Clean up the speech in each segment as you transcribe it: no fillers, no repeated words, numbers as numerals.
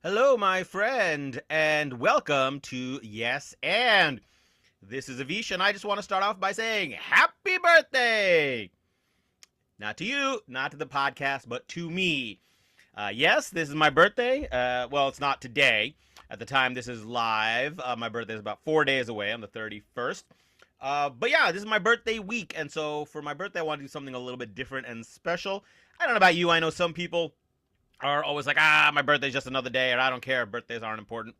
Hello, my friend, and welcome to Yes and. This is Avish, and I just want to start off by saying happy birthday! Not to you, not to the podcast, but to me. Yes, this is my birthday. Well, it's not today. At the time this is live, my birthday is about 4 days away on the 31st. But yeah, this is my birthday week, and so for my birthday, I want to do something a little bit different and special. I don't know about you, I know some people are always like, my birthday's just another day, or I don't care, birthdays aren't important.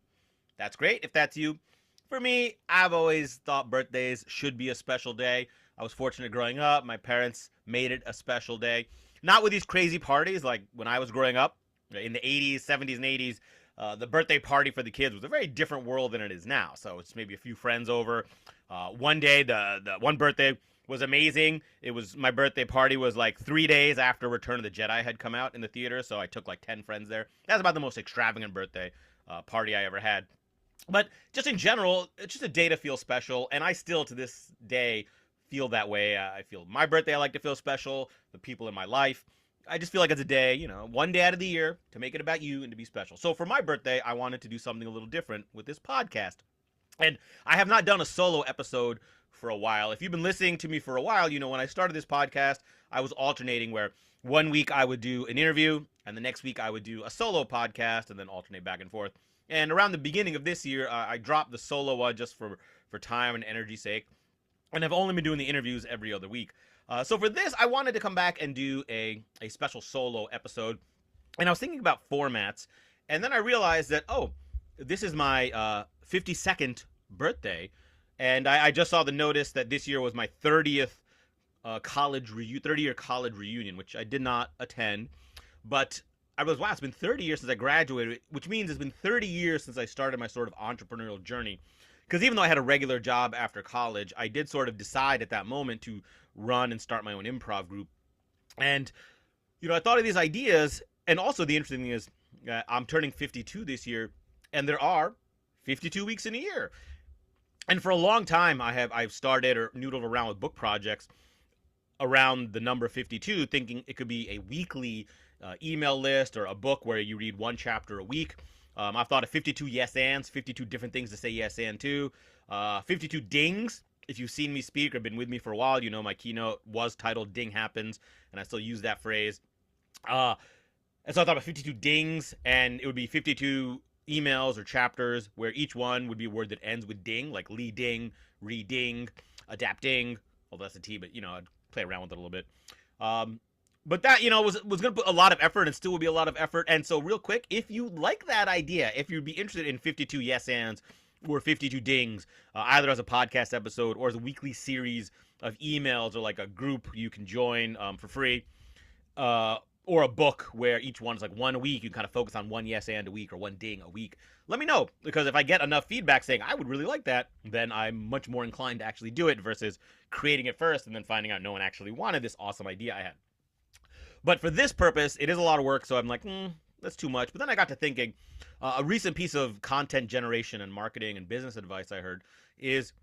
That's great if that's you. For me, I've always thought birthdays should be a special day. I was fortunate growing up. My parents made it a special day. Not with these crazy parties like when I was growing up in the 80s, 70s, and 80s. The birthday party for the kids was a very different world than it is now. So it's maybe a few friends over. One day, the one birthday was amazing. It was my birthday party was like 3 days after Return of the Jedi had come out in the theater, so I took like 10 friends there. That's about the most extravagant birthday party I ever had. But just in general, it's just a day to feel special, and I still to this day feel that way. I feel my birthday I like to feel special, the people in my life. I just feel like it's a day, one day out of the year to make it about you and to be special. So for my birthday, I wanted to do something a little different with this podcast. And I have not done a solo episode for a while. If you've been listening to me for a while, when I started this podcast, I was alternating where one week I would do an interview and the next week I would do a solo podcast and then alternate back and forth. And around the beginning of this year, I dropped the solo one just for time and energy's sake. And I've only been doing the interviews every other week. So for this, I wanted to come back and do a special solo episode. And I was thinking about formats. And then I realized that, this is my 52nd birthday. And I just saw the notice that this year was my 30th 30-year college reunion, which I did not attend. But I was, wow, it's been 30 years since I graduated, which means it's been 30 years since I started my sort of entrepreneurial journey. Because even though I had a regular job after college, I did sort of decide at that moment to run and start my own improv group. And, I thought of these ideas. And also the interesting thing is I'm turning 52 this year, and there are 52 weeks in a year. And for a long time, I've started or noodled around with book projects around the number 52, thinking it could be a weekly email list or a book where you read one chapter a week. I've thought of 52 yes ands, 52 different things to say yes and to, 52 dings. If you've seen me speak or been with me for a while, my keynote was titled Ding Happens, and I still use that phrase. And so I thought about 52 dings, and it would be 52 emails or chapters where each one would be a word that ends with ding, like leading, reading, adapting. Although that's a T, but I'd play around with it a little bit. But that, was going to put a lot of effort and still would be a lot of effort. And so real quick, if you like that idea, if you'd be interested in 52 yes ands or 52 dings, either as a podcast episode or as a weekly series of emails or like a group you can join for free, or a book where each one's like one a week, you kind of focus on one yes and a week or one ding a week, let me know. Because if I get enough feedback saying I would really like that, then I'm much more inclined to actually do it versus creating it first and then finding out no one actually wanted this awesome idea I had. But for this purpose, it is a lot of work, so I'm like, that's too much. But then I got to thinking, a recent piece of content generation and marketing and business advice I heard is,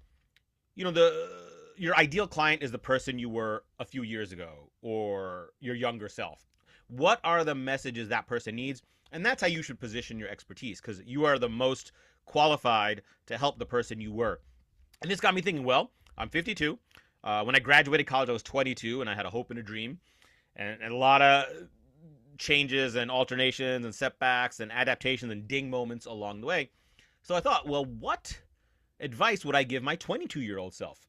your ideal client is the person you were a few years ago or your younger self. What are the messages that person needs? And that's how you should position your expertise, because you are the most qualified to help the person you were. And this got me thinking, well, I'm 52. When I graduated college, I was 22, and I had a hope and a dream. And a lot of changes and alternations and setbacks and adaptations and ding moments along the way. So I thought, well, what advice would I give my 22-year-old self?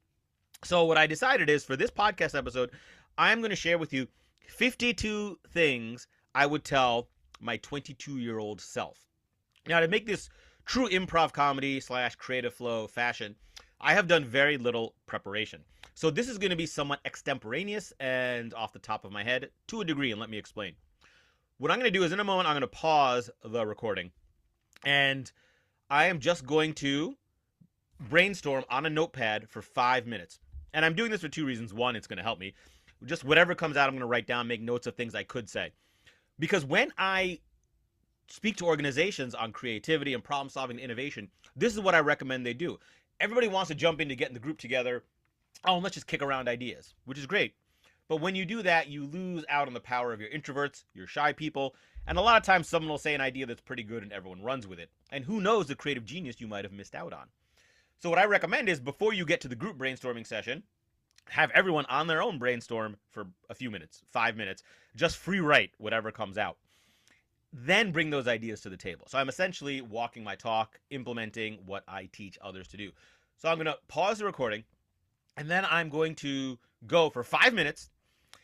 So what I decided is for this podcast episode, I'm going to share with you 52 things I would tell my 22-year-old self. Now, to make this true improv comedy / creative flow fashion, I have done very little preparation. So this is going to be somewhat extemporaneous and off the top of my head to a degree, and let me explain. What I'm going to do is in a moment, I'm going to pause the recording, and I am just going to brainstorm on a notepad for 5 minutes. And I'm doing this for two reasons. One, it's going to help me. Just whatever comes out, I'm going to write down, make notes of things I could say. Because when I speak to organizations on creativity and problem solving and innovation, this is what I recommend they do. Everybody wants to jump into getting the group together. Oh, and let's just kick around ideas, which is great. But when you do that, you lose out on the power of your introverts, your shy people, and a lot of times someone will say an idea that's pretty good and everyone runs with it. And who knows the creative genius you might have missed out on. So what I recommend is before you get to the group brainstorming session, have everyone on their own brainstorm for a few minutes, 5 minutes, just free write whatever comes out. Then bring those ideas to the table. So I'm essentially walking my talk, implementing what I teach others to do. So I'm going to pause the recording, and then I'm going to go for 5 minutes.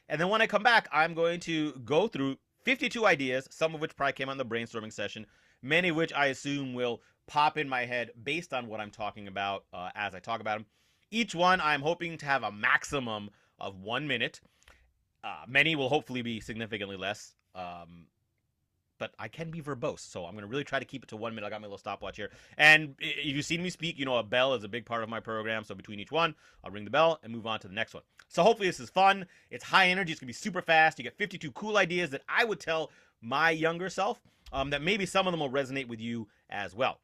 And then when I come back, I'm going to go through 52 ideas, some of which probably came on the brainstorming session, many of which I assume will pop in my head based on what I'm talking about as I talk about them. Each one, I'm hoping to have a maximum of 1 minute. Many will hopefully be significantly less, but I can be verbose, so I'm going to really try to keep it to 1 minute. I got my little stopwatch here. And if you've seen me speak, you know a bell is a big part of my program, so between each one, I'll ring the bell and move on to the next one. So hopefully this is fun. It's high energy. It's going to be super fast. You get 52 cool ideas that I would tell my younger self, that maybe some of them will resonate with you as well.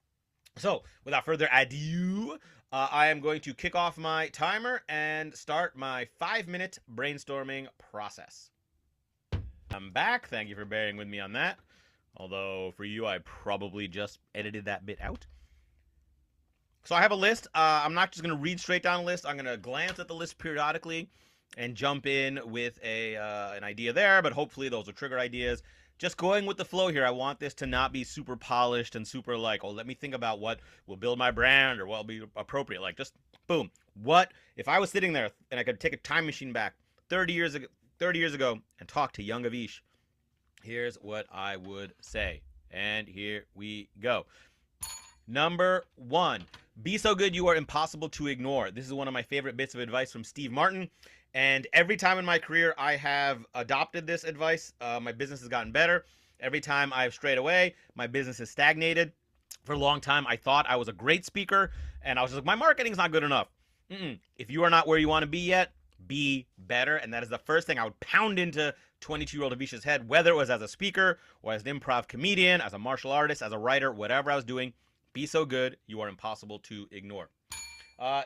So without further ado, I am going to kick off my timer and start my 5-minute brainstorming process. I'm back. Thank you for bearing with me on that. Although for you, I probably just edited that bit out. So I have a list. I'm not just going to read straight down a list. I'm going to glance at the list periodically and jump in with an idea there, but hopefully those are trigger ideas. Just going with the flow here. I want this to not be super polished and super like, oh, let me think about what will build my brand or what will be appropriate. Like just boom. What if I was sitting there and I could take a time machine back 30 years ago and talk to young Avish? Here's what I would say. And here we go. Number 1, be so good you are impossible to ignore. This is one of my favorite bits of advice from Steve Martin. And every time in my career I have adopted this advice, my business has gotten better. Every time I've strayed away, my business has stagnated. For a long time, I thought I was a great speaker, and I was just like, my marketing's not good enough. If you are not where you want to be yet, be better. And that is the first thing I would pound into 22-year-old Avish's head, whether it was as a speaker or as an improv comedian, as a martial artist, as a writer, whatever I was doing. Be so good, you are impossible to ignore.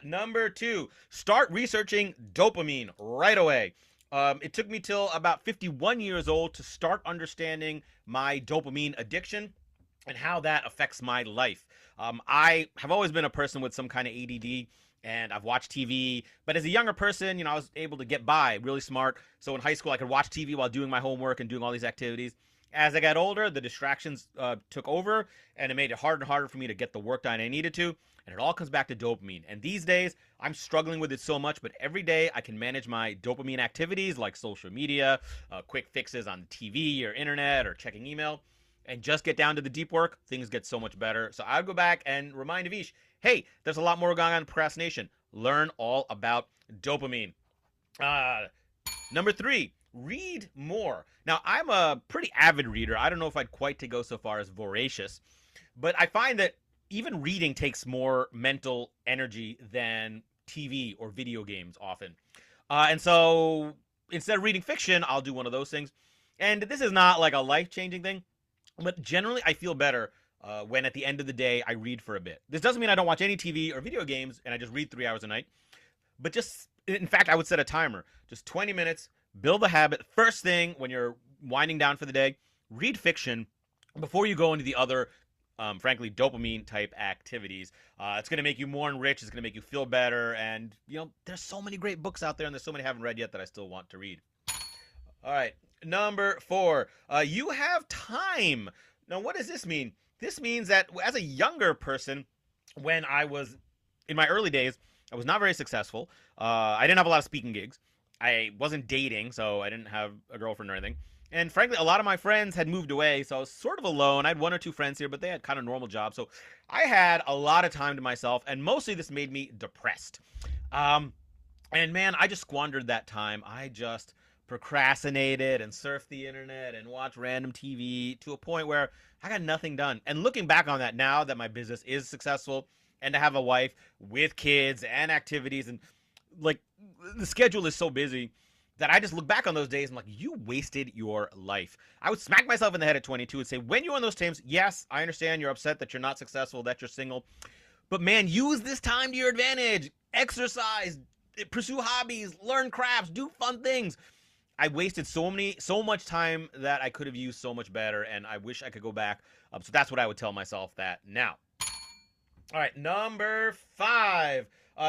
Number 2, start researching dopamine right away. It took me till about 51 years old to start understanding my dopamine addiction and how that affects my life. I have always been a person with some kind of ADD, and I've watched TV, but as a younger person, I was able to get by, really smart. So in high school, I could watch TV while doing my homework and doing all these activities. As I got older, the distractions took over, and it made it harder and harder for me to get the work done I needed to. And it all comes back to dopamine. And these days, I'm struggling with it so much, but every day I can manage my dopamine activities like social media, quick fixes on TV or internet or checking email, and just get down to the deep work. Things get so much better. So I would go back and remind Avish, hey, there's a lot more going on in procrastination. Learn all about dopamine. Number 3, read more. Now, I'm a pretty avid reader. I don't know if I'd quite to go so far as voracious, but I find that even reading takes more mental energy than TV or video games often. And so instead of reading fiction, I'll do one of those things. And this is not like a life-changing thing, but generally I feel better when at the end of the day I read for a bit. This doesn't mean I don't watch any TV or video games and I just read 3 hours a night. But just, in fact, I would set a timer. Just 20 minutes, build the habit. First thing when you're winding down for the day, read fiction before you go into the other frankly, dopamine type activities. It's going to make you more enriched. It's going to make you feel better. And, there's so many great books out there, and there's so many I haven't read yet that I still want to read. All right. Number 4, you have time. Now, what does this mean? This means that as a younger person, when I was in my early days, I was not very successful. I didn't have a lot of speaking gigs. I wasn't dating, so I didn't have a girlfriend or anything. And frankly, a lot of my friends had moved away, so I was sort of alone. I had 1 or 2 friends here, but they had kind of normal jobs. So I had a lot of time to myself, and mostly this made me depressed. And man, I just squandered that time. I just procrastinated and surfed the internet and watched random TV to a point where I got nothing done. And looking back on that now that my business is successful and to have a wife with kids and activities and like the schedule is so busy that I just look back on those days and I'm like, you wasted your life. I would smack myself in the head at 22 and say, when you're on those times, yes, I understand you're upset that you're not successful, that you're single. But man, use this time to your advantage. Exercise, pursue hobbies, learn crafts, do fun things. I wasted so much time that I could have used so much better, and I wish I could go back. So that's what I would tell myself that now. All right, number 5.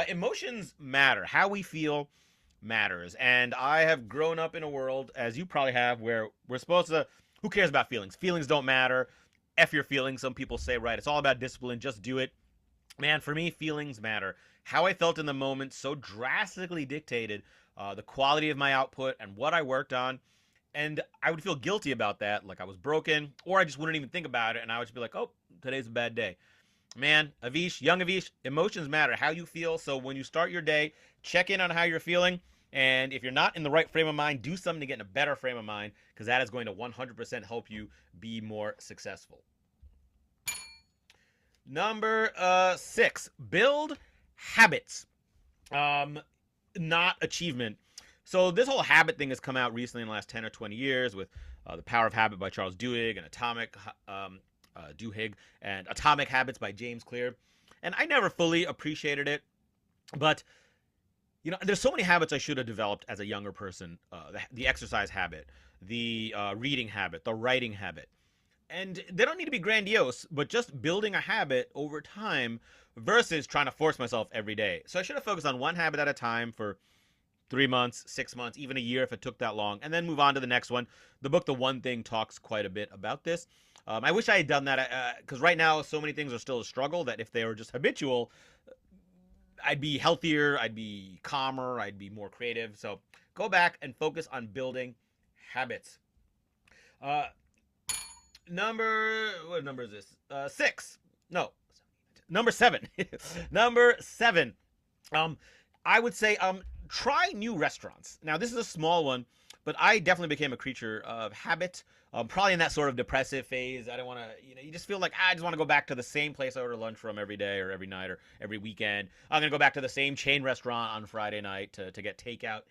Emotions matter. How we feel matters. And I have grown up in a world, as you probably have, where we're supposed to, who cares about feelings? Feelings don't matter. F your feelings, some people say, right? It's all about discipline. Just do it. Man, for me, feelings matter. How I felt in the moment so drastically dictated the quality of my output and what I worked on. And I would feel guilty about that, like I was broken, or I just wouldn't even think about it, and I would just be like, oh, today's a bad day. Man, Avish, young Avish, emotions matter, how you feel. So when you start your day, check in on how you're feeling. And if you're not in the right frame of mind, do something to get in a better frame of mind, because that is going to 100% help you be more successful. Number 6, build habits, not achievement. So this whole habit thing has come out recently in the last 10 or 20 years with The Power of Habit by Charles Duhigg and Atomic Habits by James Clear. And I never fully appreciated it, but you know, there's so many habits I should have developed as a younger person. The exercise habit, the reading habit, the writing habit. And they don't need to be grandiose, but just building a habit over time versus trying to force myself every day. So I should have focused on one habit at a time for 3 months, 6 months, even a year if it took that long, and then move on to the next one. The book, The One Thing, talks quite a bit about this. I wish I had done that because right now so many things are still a struggle that if they were just habitual, I'd be healthier, I'd be calmer, I'd be more creative. So go back and focus on building habits. What number is this? 6. No, number 7. Number 7. I would say try new restaurants. Now this is a small one, but I definitely became a creature of habit. Probably in that sort of depressive phase. I don't want to, you just feel like I just want to go back to the same place I order lunch from every day or every night or every weekend. I'm going to go back to the same chain restaurant on Friday night to get takeout.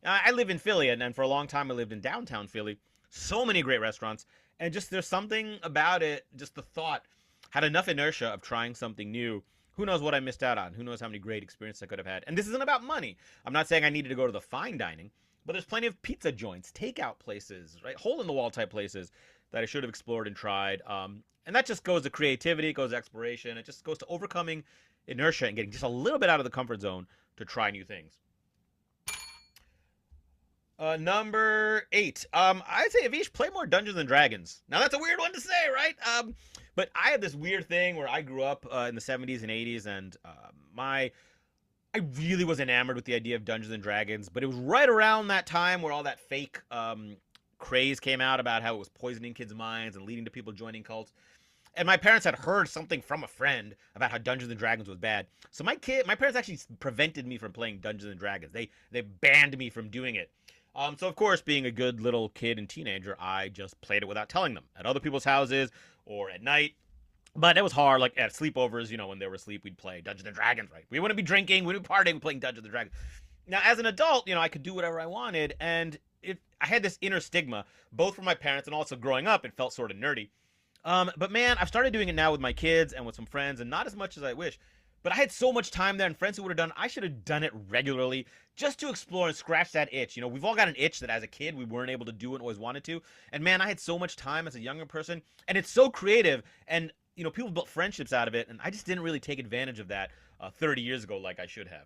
I live in Philly, and for a long time I lived in downtown Philly. So many great restaurants. And just there's something about it, just the thought, had enough inertia of trying something new. Who knows what I missed out on? Who knows how many great experiences I could have had? And this isn't about money. I'm not saying I needed to go to the fine dining, but there's plenty of pizza joints, takeout places, right? Hole-in-the-wall type places that I should have explored and tried. And that just goes to creativity, it goes to exploration. It just goes to overcoming inertia and getting just a little bit out of the comfort zone to try new things. Number 8. I'd say, Avish, play more Dungeons and Dragons. Now that's a weird one to say, right? But I have this weird thing where I grew up in the 70s and 80s, and I really was enamored with the idea of Dungeons and Dragons. But it was right around that time where all that fake craze came out about how it was poisoning kids' minds and leading to people joining cults. And my parents had heard something from a friend about how Dungeons and Dragons was bad. So my parents actually prevented me from playing Dungeons and Dragons. They banned me from doing it. So, of course, being a good little kid and teenager, I just played it without telling them at other people's houses or at night. But it was hard, like at sleepovers, when they were asleep, we'd play Dungeons and Dragons, right? We wouldn't be drinking, we'd be partying, playing Dungeons and Dragons. Now, as an adult, I could do whatever I wanted, and I had this inner stigma, both from my parents and also growing up, it felt sort of nerdy. But man, I've started doing it now with my kids and with some friends, and not as much as I wish. But I had so much time there and friends who would have done, I should have done it regularly just to explore and scratch that itch. We've all got an itch that as a kid we weren't able to do and always wanted to. And man, I had so much time as a younger person, and it's so creative, and people built friendships out of it, and I just didn't really take advantage of that 30 years ago like I should have.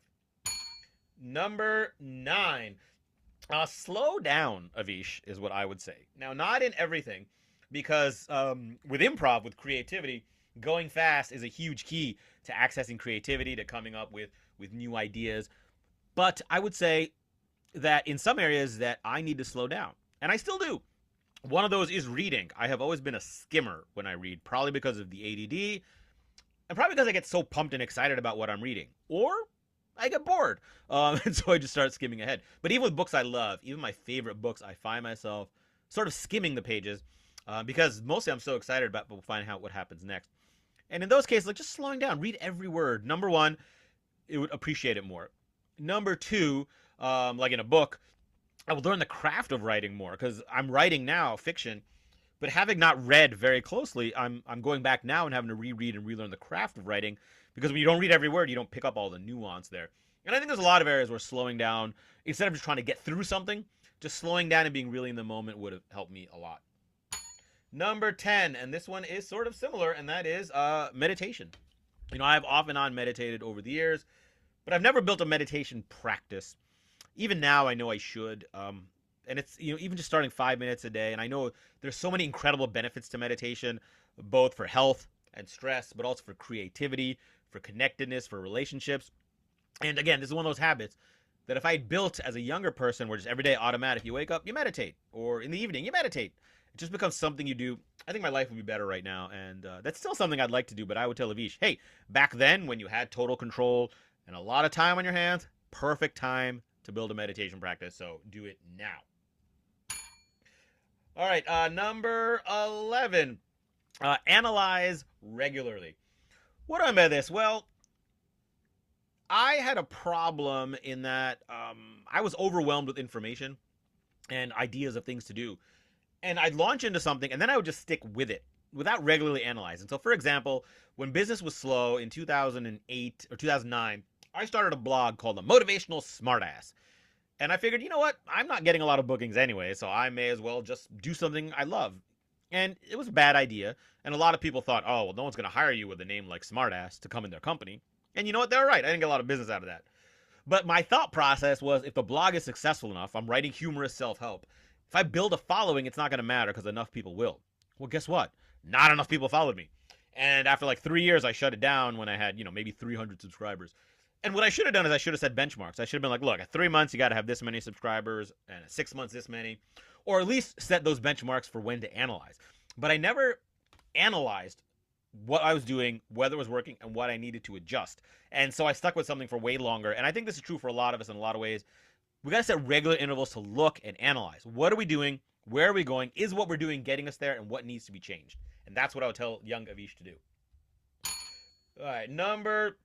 Number 9. Slow down, Avish, is what I would say. Now, not in everything, because with improv, with creativity, going fast is a huge key to accessing creativity, to coming up with new ideas. But I would say that in some areas that I need to slow down, and I still do. One of those is reading. I have always been a skimmer when I read, probably because of the ADD, and probably because I get so pumped and excited about what I'm reading. Or I get bored, and so I just start skimming ahead. But even with books I love, even my favorite books, I find myself sort of skimming the pages because mostly I'm so excited about finding out what happens next. And in those cases, like just slowing down, read every word. Number 1, it would appreciate it more. Number 2, like in a book, I would learn the craft of writing more because I'm writing now fiction, but having not read very closely, I'm going back now and having to reread and relearn the craft of writing because when you don't read every word, you don't pick up all the nuance there. And I think there's a lot of areas where slowing down, instead of just trying to get through something, just slowing down and being really in the moment would have helped me a lot. Number 10, and this one is sort of similar, and that is meditation. I've off and on meditated over the years, but I've never built a meditation practice. Even now, I know I should. And it's, even just starting 5 minutes a day. And I know there's so many incredible benefits to meditation, both for health and stress, but also for creativity, for connectedness, for relationships. And again, this is one of those habits that if I built as a younger person, where just every day automatic, you wake up, you meditate, or in the evening, you meditate. It just becomes something you do. I think my life would be better right now. And that's still something I'd like to do. But I would tell Avish, hey, back then when you had total control and a lot of time on your hands, perfect time to build a meditation practice. So do it now. All right, number 11, analyze regularly. What do I mean by this? Well, I had a problem in that I was overwhelmed with information and ideas of things to do. And I'd launch into something, and then I would just stick with it without regularly analyzing. So, for example, when business was slow in 2008 or 2009, I started a blog called The Motivational Smartass. And I figured, you know what? I'm not getting a lot of bookings anyway, so I may as well just do something I love. And it was a bad idea. And a lot of people thought, oh, well, no one's going to hire you with a name like Smartass to come in their company. And you know what? They were right. I didn't get a lot of business out of that. But my thought process was, if the blog is successful enough, I'm writing humorous self-help. If I build a following, it's not going to matter because enough people will. Well, guess what? Not enough people followed me. And after like 3 years, I shut it down when I had, maybe 300 subscribers. And what I should have done is I should have set benchmarks. I should have been like, look, at 3 months, you got to have this many subscribers, and at 6 months, this many. Or at least set those benchmarks for when to analyze. But I never analyzed what I was doing, whether it was working, and what I needed to adjust. And so I stuck with something for way longer. And I think this is true for a lot of us in a lot of ways. We got to set regular intervals to look and analyze. What are we doing? Where are we going? Is what we're doing getting us there? And what needs to be changed? And that's what I would tell young Avish to do. All right, number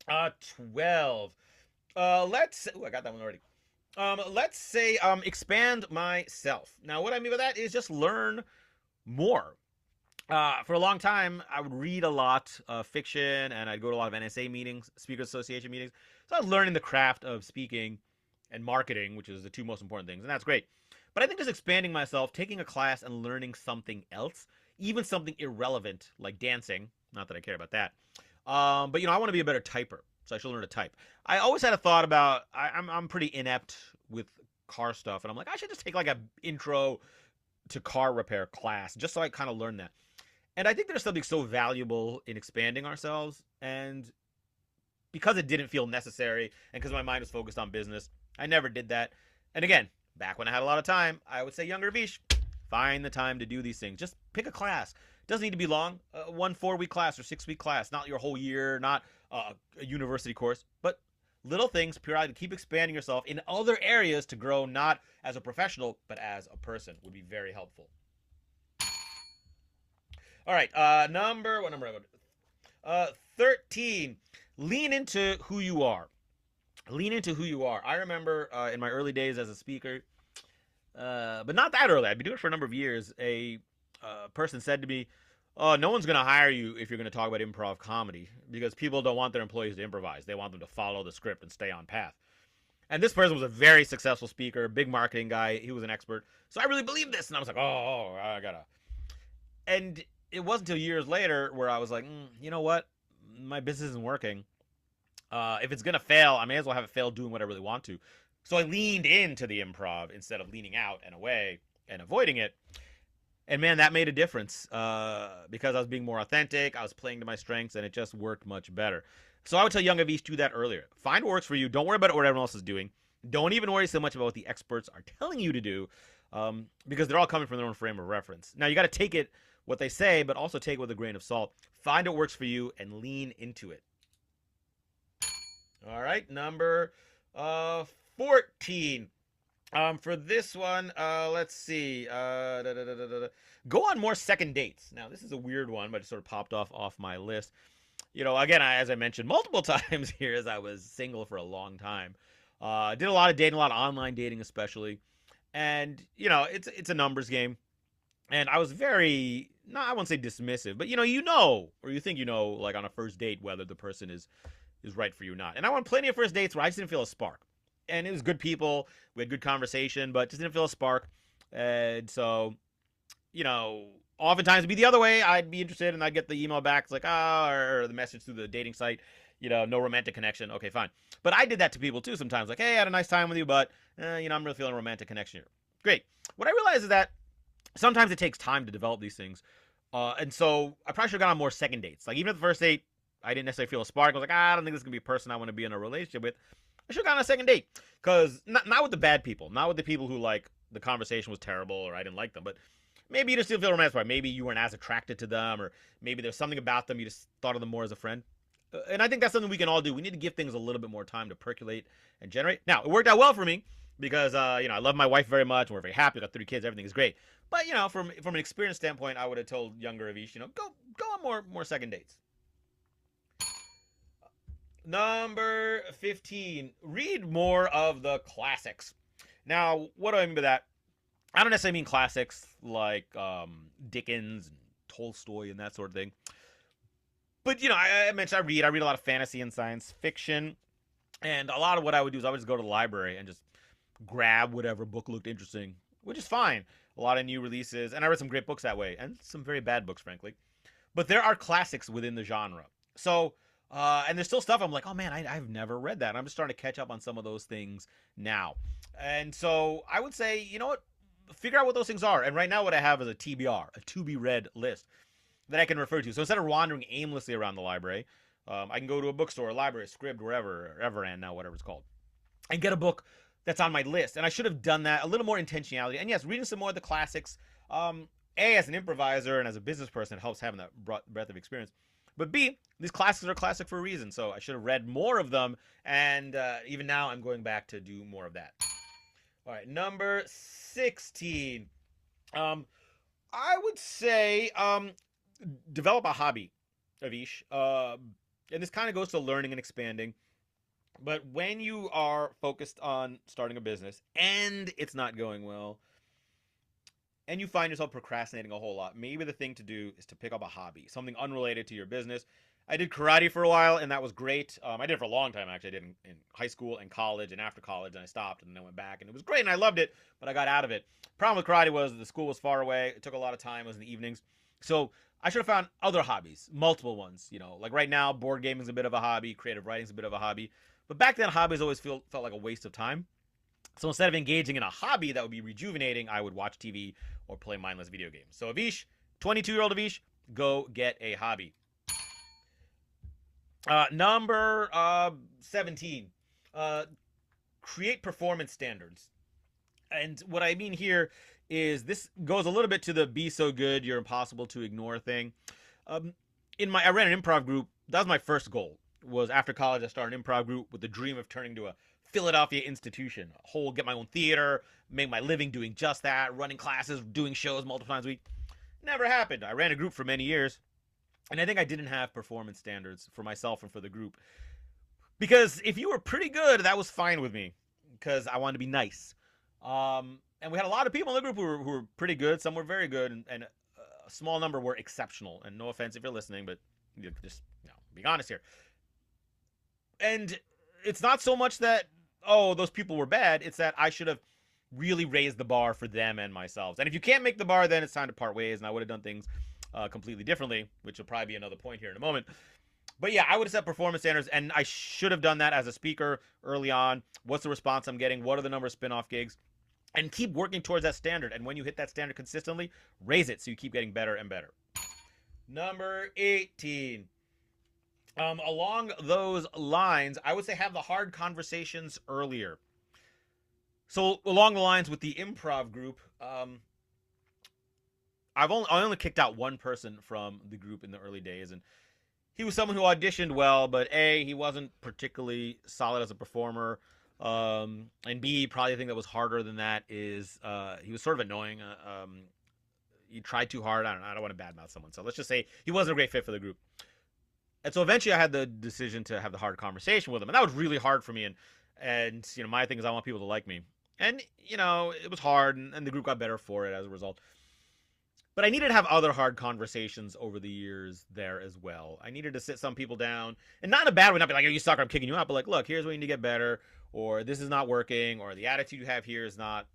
12. Let's. I got that one already. Let's say expand myself. Now, what I mean by that is just learn more. For a long time, I would read a lot of fiction, and I'd go to a lot of NSA meetings, Speakers Association meetings. So I was learning the craft of speaking and marketing, which is the two most important things, and that's great. But I think just expanding myself, taking a class and learning something else, even something irrelevant like dancing, not that I care about that, but I want to be a better typer, so I should learn to type. I always had a thought about, I'm pretty inept with car stuff, and I'm like, I should just take like a intro to car repair class, just so I kind of learn that. And I think there's something so valuable in expanding ourselves, and because it didn't feel necessary, and because my mind was focused on business, I never did that. And again, back when I had a lot of time, I would say, younger Avish, find the time to do these things. Just pick a class. It doesn't need to be long. 1 4-week class or 6-week class. Not your whole year, not a university course, but little things periodically. Keep expanding yourself in other areas to grow, not as a professional, but as a person, would be very helpful. All right, what number am I going? 13. Lean into who you are. Lean into who you are. I remember in my early days as a speaker, but not that early. I'd been doing it for a number of years. A person said to me, oh, no one's going to hire you if you're going to talk about improv comedy, because people don't want their employees to improvise. They want them to follow the script and stay on path. And this person was a very successful speaker, big marketing guy. He was an expert. So I really believed this. And I was like, oh, I got to. And it wasn't until years later where I was like, you know what? My business isn't working. If it's going to fail, I may as well have it fail doing what I really want to. So I leaned into the improv instead of leaning out and away and avoiding it. And man, that made a difference because I was being more authentic. I was playing to my strengths, and it just worked much better. So I would tell young Avish, do that earlier. Find what works for you. Don't worry about what everyone else is doing. Don't even worry so much about what the experts are telling you to do because they're all coming from their own frame of reference. Now, you got to take it what they say, but also take it with a grain of salt. Find what works for you and lean into it. All right, number 14. For this one, let's see. Go on more second dates. Now, this is a weird one, but it sort of popped off my list. Again, as I mentioned multiple times here, as I was single for a long time. Did a lot of dating, a lot of online dating especially. And, it's a numbers game. And I was very, I won't say dismissive, but, or you think like on a first date, whether the person is right for you or not. And I went plenty of first dates where I just didn't feel a spark. and it was good people. We had good conversation, but just didn't feel a spark. And so, oftentimes it'd be the other way. I'd be interested, and I'd get the email back. It's like, or the message through the dating site, no romantic connection. Okay, fine. But I did that to people too sometimes. Like, hey, I had a nice time with you, but, I'm really feeling a romantic connection here. Great. What I realized is that sometimes it takes time to develop these things. And so I probably should have gone on more second dates. Like, even at the first date, I didn't necessarily feel a spark. I was like, I don't think this is going to be a person I want to be in a relationship with. I should have gone on a second date. Because not with the bad people. Not with the people who, like, the conversation was terrible or I didn't like them. But maybe you just didn't feel romantic. Maybe you weren't as attracted to them. Or maybe there's something about them you just thought of them more as a friend. And I think that's something we can all do. We need to give things a little bit more time to percolate and generate. Now, it worked out well for me. Because, I love my wife very much. We're very happy. We've got 3 kids. Everything is great. But, from an experience standpoint, I would have told younger Avish, go on more second dates. Number 15, read more of the classics. Now, what do I mean by that? I don't necessarily mean classics like Dickens and Tolstoy and that sort of thing. But, I mentioned I read a lot of fantasy and science fiction. And a lot of what I would do is I would just go to the library and just grab whatever book looked interesting, which is fine. A lot of new releases, and I read some great books that way, and some very bad books, frankly. But there are classics within the genre. So, and there's still stuff I'm like, oh man, I've never read that. I'm just starting to catch up on some of those things now. And so I would say, you know what? Figure out what those things are. And right now what I have is a TBR, a to-be-read list that I can refer to. So instead of wandering aimlessly around the library, I can go to a bookstore, a library, Scribd, wherever, or Everand now, whatever it's called, and get a book that's on my list. And I should have done that, a little more intentionality. And yes, reading some more of the classics, as an improviser and as a business person, it helps having that breadth of experience. But B, these classics are classic for a reason. So I should have read more of them. And even now I'm going back to do more of that. All right, number 16. I would say develop a hobby, Avish. And this kind of goes to learning and expanding. But when you are focused on starting a business and it's not going well, and you find yourself procrastinating a whole lot, maybe the thing to do is to pick up a hobby, something unrelated to your business. I did karate for a while, and that was great. I did it for a long time, actually. I did in high school and college and after college, and I stopped, and then I went back, and it was great, and I loved it, but I got out of it. Problem with karate was the school was far away. It took a lot of time. It was in the evenings. So I should have found other hobbies, multiple ones. Like right now, board gaming is a bit of a hobby. Creative writing is a bit of a hobby. But back then, hobbies always felt like a waste of time. So instead of engaging in a hobby that would be rejuvenating, I would watch TV or play mindless video games. So Avish, 22-year-old Avish, go get a hobby. Number 17, create performance standards. And what I mean here is this goes a little bit to the be so good, you're impossible to ignore thing. I ran an improv group. That was my first goal. Was after college, I started an improv group with the dream of turning to a Philadelphia institution, get my own theater, make my living doing just that, running classes, doing shows multiple times a week. Never happened. I ran a group for many years, and I think I didn't have performance standards for myself and for the group. Because if you were pretty good, that was fine with me, because I wanted to be nice. And we had a lot of people in the group who were pretty good. Some were very good, and a small number were exceptional. And no offense if you're listening, but just being honest here. And it's not so much that, those people were bad. It's that I should have really raised the bar for them and myself. And if you can't make the bar, then it's time to part ways. And I would have done things completely differently, which will probably be another point here in a moment. But yeah, I would have set performance standards, and I should have done that as a speaker early on. What's the response I'm getting? What are the number of spin-off gigs? And keep working towards that standard. And when you hit that standard consistently, raise it so you keep getting better and better. Number 18. Along those lines, I would say have the hard conversations earlier. So along the lines with the improv group, I only kicked out one person from the group in the early days, and he was someone who auditioned well, but A, he wasn't particularly solid as a performer, and B, probably the thing that was harder than that is he was sort of annoying. He tried too hard. I don't want to badmouth someone, so let's just say he wasn't a great fit for the group. And so eventually I had the decision to have the hard conversation with him. And that was really hard for me. And my thing is I want people to like me. And, it was hard. And the group got better for it as a result. But I needed to have other hard conversations over the years there as well. I needed to sit some people down, and not in a bad way, not be like, oh, you suck, I'm kicking you out, but like, look, here's where you need to get better, or this is not working, or the attitude you have here is not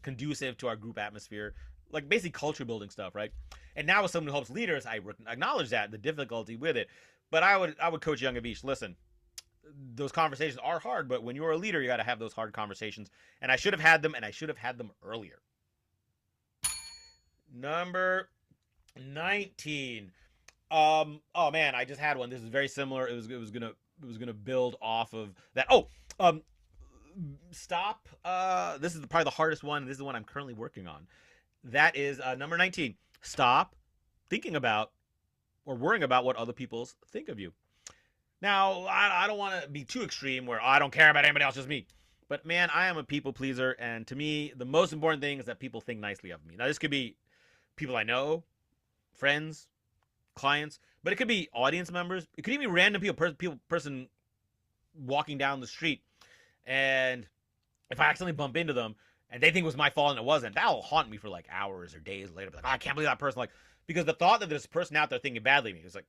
conducive to our group atmosphere. Like basically culture building stuff, right? And now as someone who helps leaders, I acknowledge that, the difficulty with it. But I would coach young Avish, listen, those conversations are hard, but when you're a leader, you got to have those hard conversations. And I should have had them, and I should have had them earlier. Number 19. Oh man, I just had one. This is very similar. It was gonna build off of that. Stop. This is probably the hardest one. This is the one I'm currently working on. That is number 19. Stop thinking about or worrying about what other people think of you. Now, I don't want to be too extreme where I don't care about anybody else, just me. But man, I am a people pleaser, and to me, the most important thing is that people think nicely of me. Now, this could be people I know, friends, clients, but it could be audience members. It could even be random person walking down the street, and if I accidentally bump into them and they think it was my fault and it wasn't, that'll haunt me for like hours or days later. Like, oh, I can't believe that person. Like, because the thought that there's a person out there thinking badly of me is like,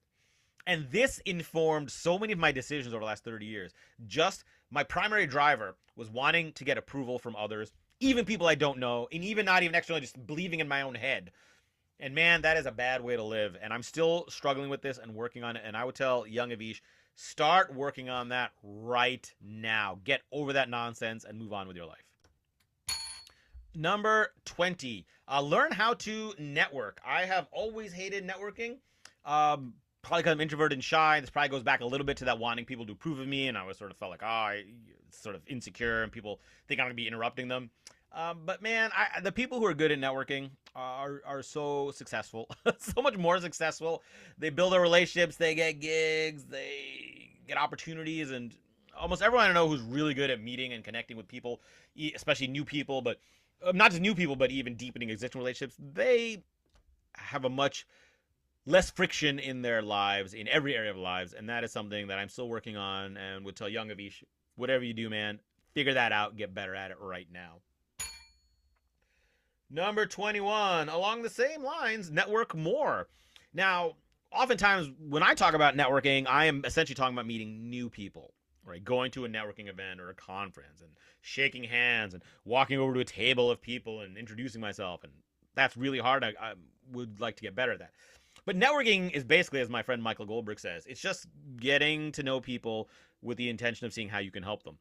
and this informed so many of my decisions over the last 30 years. Just my primary driver was wanting to get approval from others, even people I don't know, and even not even externally, just believing in my own head. And man, that is a bad way to live. And I'm still struggling with this and working on it. And I would tell young Avish, start working on that right now. Get over that nonsense and move on with your life. Number 20, learn how to network. I have always hated networking. Probably because I'm introverted and shy. This probably goes back a little bit to that wanting people to approve of me, and I was sort of felt like, I sort of insecure, and people think I'm going to be interrupting them. But man, the people who are good at networking are so successful, so much more successful. They build their relationships, they get gigs, they get opportunities, and almost everyone I know who's really good at meeting and connecting with people, especially new people, but not just new people, but even deepening existing relationships, they have a much less friction in their lives, in every area of their lives, and that is something that I'm still working on and would tell young Avish, whatever you do, man, figure that out, get better at it right now. Number 21, along the same lines, network more. Now, oftentimes when I talk about networking, I am essentially talking about meeting new people, right? Going to a networking event or a conference and shaking hands and walking over to a table of people and introducing myself, and that's really hard. I would like to get better at that. But networking is basically, as my friend Michael Goldberg says, it's just getting to know people with the intention of seeing how you can help them.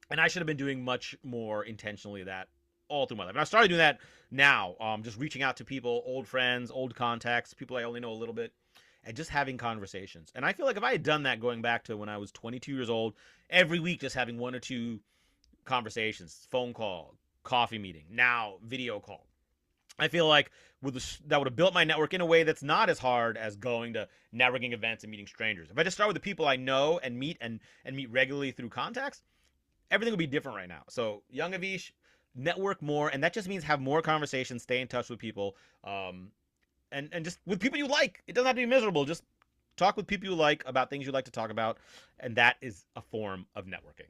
And I should have been doing much more intentionally that all through my life. And I started doing that now, just reaching out to people, old friends, old contacts, people I only know a little bit, and just having conversations. And I feel like if I had done that going back to when I was 22 years old, every week just having one or two conversations, phone call, coffee meeting, now video call, I feel like that would have built my network in a way that's not as hard as going to networking events and meeting strangers. If I just start with the people I know and meet regularly through contacts, everything would be different right now. So young Avish, network more, and that just means have more conversations, stay in touch with people, and just with people you like. It doesn't have to be miserable. Just talk with people you like about things you like to talk about, and that is a form of networking.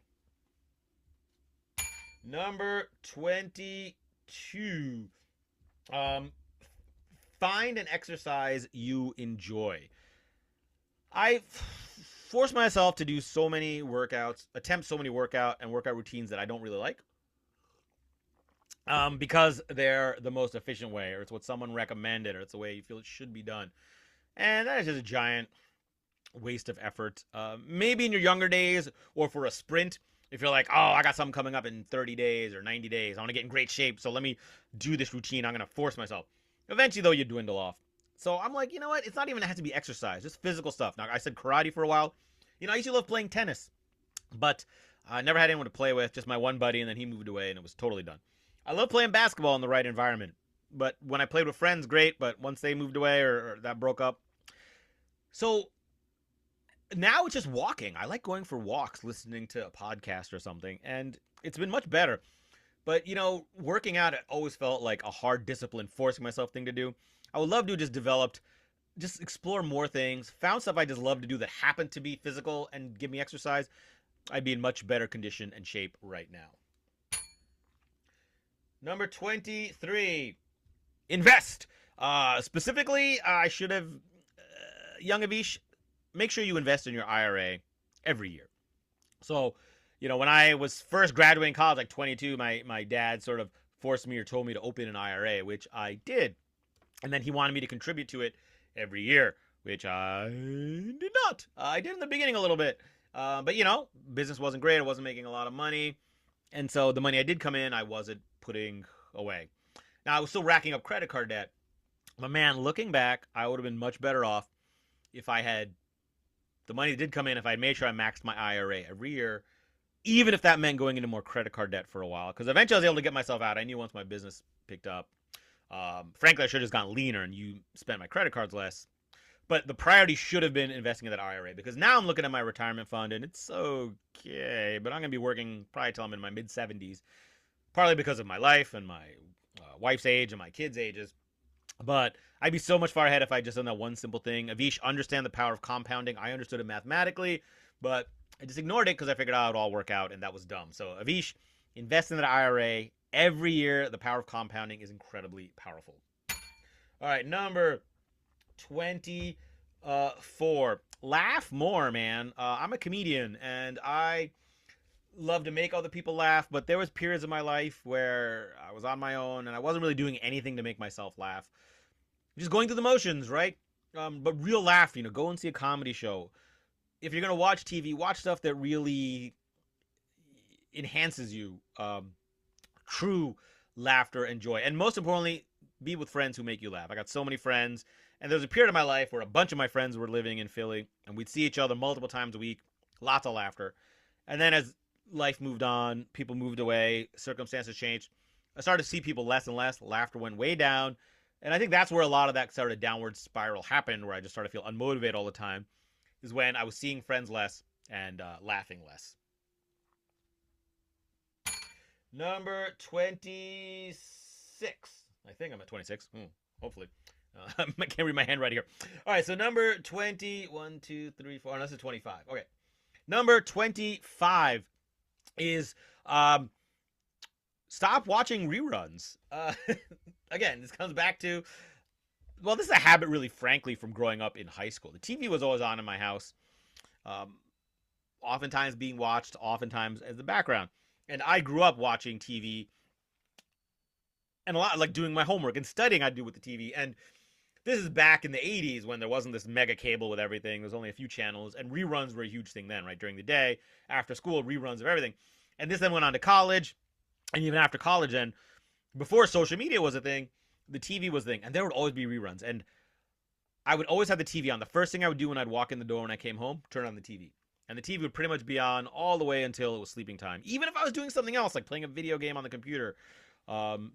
Number 22. Find an exercise you enjoy. I force myself to do so many workouts, attempt so many workout routines that I don't really like. Because they're the most efficient way, or it's what someone recommended, or it's the way you feel it should be done. And that is just a giant waste of effort. Maybe in your younger days, or for a sprint, if you're like, oh, I got something coming up in 30 days or 90 days. I want to get in great shape, so let me do this routine. I'm going to force myself. Eventually, though, you dwindle off. So I'm like, you know what? It's not even have to be exercise, just physical stuff. Now, I said karate for a while. You know, I used to love playing tennis, but I never had anyone to play with, just my one buddy, and then he moved away, and it was totally done. I love playing basketball in the right environment, but when I played with friends, great, but once they moved away or that broke up. So now it's just walking. I like going for walks, listening to a podcast or something, and it's been much better. But, you know, working out, it always felt like a hard discipline, forcing myself thing to do. I would love to just explore more things, found stuff I just love to do that happened to be physical and give me exercise. I'd be in much better condition and shape right now. Number 23. invest. Specifically, I should have, young Avish, make sure you invest in your IRA every year. So, when I was first graduating college, like 22, my dad sort of forced me or told me to open an IRA, which I did. And then he wanted me to contribute to it every year, which I did not. I did in the beginning a little bit. But, business wasn't great. I wasn't making a lot of money. And so the money I did come in, I wasn't putting away. Now, I was still racking up credit card debt. But, man, looking back, I would have been much better off if I had the money that did come in, if I had made sure I maxed my IRA every year, even if that meant going into more credit card debt for a while. Because eventually I was able to get myself out. I knew once my business picked up. Frankly, I should have just gotten leaner and you spent my credit cards less. But the priority should have been investing in that IRA, because now I'm looking at my retirement fund and it's okay, but I'm going to be working probably till I'm in my mid-70s, partly because of my life and my wife's age and my kids' ages. But I'd be so much far ahead if I just done that one simple thing. Avish, understand the power of compounding. I understood it mathematically, but I just ignored it because I figured out it would all work out, and that was dumb. So, Avish, invest in that IRA every year. The power of compounding is incredibly powerful. All right, number 24. Laugh more, man. I'm a comedian, and I love to make other people laugh, but there was periods of my life where I was on my own, and I wasn't really doing anything to make myself laugh. Just going through the motions, right? But real laugh, go and see a comedy show. If you're going to watch TV, watch stuff that really enhances you. True laughter and joy. And most importantly, be with friends who make you laugh. I got so many friends. And there was a period of my life where a bunch of my friends were living in Philly. And we'd see each other multiple times a week. Lots of laughter. And then as life moved on, people moved away, circumstances changed, I started to see people less and less. Laughter went way down. And I think that's where a lot of that sort of downward spiral happened, where I just started to feel unmotivated all the time, is when I was seeing friends less and laughing less. Number 26. I think I'm at 26. Hopefully. I can't read my handwriting here. All right, so number 20. 1, 2, 3, 4. No, this is 25. Okay. Number 25 is stop watching reruns. Again, this comes back to, well, this is a habit really, frankly, from growing up in high school. The TV was always on in my house, oftentimes being watched, oftentimes as the background. And I grew up watching TV and a lot, like doing my homework and studying I'd do with the TV. And this is back in the 80s when there wasn't this mega cable with everything. There was only a few channels, and reruns were a huge thing then, right? During the day, after school, reruns of everything. And this then went on to college, and even after college, and before social media was a thing, the TV was a thing, and there would always be reruns. And I would always have the TV on. The first thing I would do when I'd walk in the door when I came home, turn on the TV. And the TV would pretty much be on all the way until it was sleeping time. Even if I was doing something else, like playing a video game on the computer,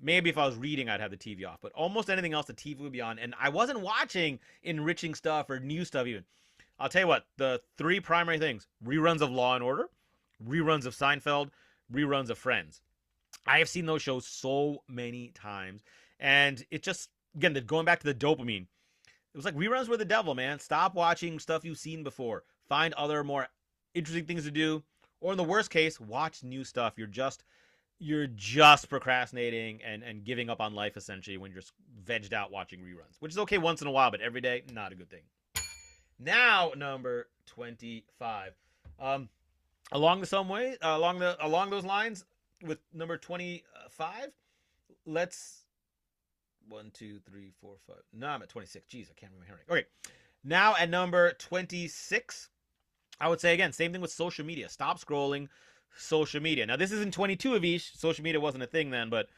maybe if I was reading, I'd have the TV off. But almost anything else, the TV would be on. And I wasn't watching enriching stuff or new stuff even. I'll tell you what, the three primary things: reruns of Law and Order, reruns of Seinfeld, reruns of Friends. I have seen those shows so many times. And it just, again, going back to the dopamine, it was like reruns were the devil, man. Stop watching stuff you've seen before. Find other more interesting things to do. Or in the worst case, watch new stuff. You're just procrastinating and giving up on life, essentially, when you're just vegged out watching reruns. Which is okay once in a while, but every day, not a good thing. Now, number 25. Along those lines, with number 25, let's 1, 2, 3, 4, 5. No, I'm at 26. Jeez, I can't remember my handwriting. Okay. Now at number 26, I would say again, same thing with social media. Stop scrolling social media. Now, this isn't 22 of each. Social media wasn't a thing then, but